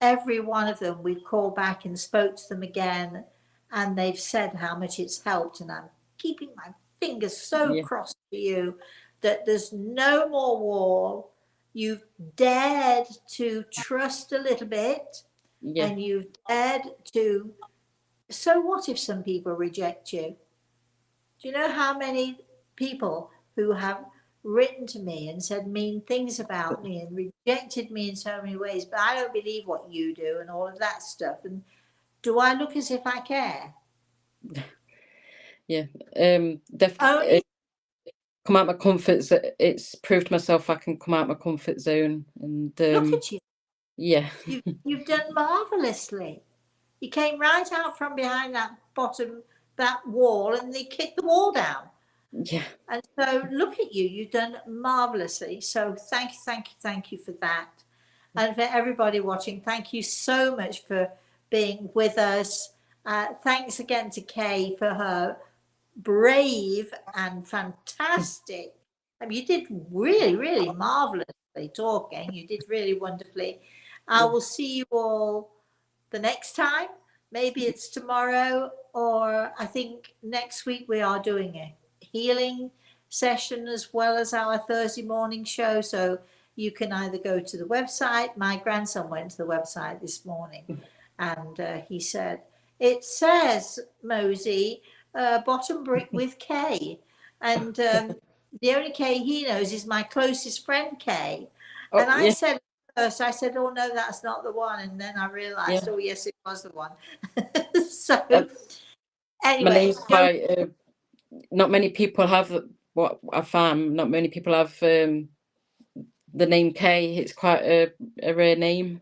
every one of them we've called back and spoke to them again, and they've said how much it's helped, and I'm keeping my fingers so Yeah. crossed for you that there's no more wall. You've dared to trust a little bit, Yeah. and you've dared to. So what if some people reject you? Do you know how many people who have written to me and said mean things about me and rejected me in so many ways, but I don't believe what you do and all of that stuff? And do I look as if I care? Yeah. Definitely. Only Come out my comfort zone. It's proved to myself I can come out my comfort zone, and look at you. yeah. You've done marvelously. You came right out from behind that wall, and they kicked the wall down. Yeah. And so look at you, you've done marvelously. So thank you, thank you, thank you for that. And for everybody watching, thank you so much for being with us. Thanks again to Kay for her brave and fantastic. I mean, you did really, really marvelously talking. You did really wonderfully. I will see you all the next time. Maybe it's tomorrow, or I think next week we are doing a healing session as well as our Thursday morning show. So you can either go to the website. My grandson went to the website this morning, and he said, it says, Mosey, bottom brick with K. And the only K he knows is my closest friend, K. Oh, And I yeah. said, first, I said, oh, no, that's not the one. And then I realized, Yeah. oh, yes, it was the one. So My anyway, name's quite. Not many people have what I found. Not many people have the name Kay. It's quite a rare name.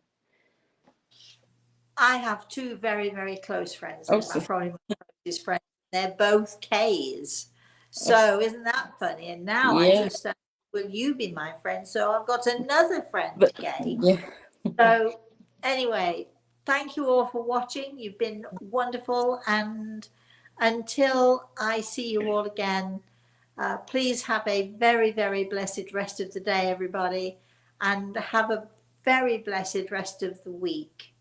I have two very, very close friends. Oh, Probably my closest friends. They're both K's. So isn't that funny? And now I yeah. just said, will you be my friend? So I've got another friend, K. Yeah. So anyway, thank you all for watching. You've been wonderful. And until I see you all again, please have a very, very blessed rest of the day, everybody. And have a very blessed rest of the week.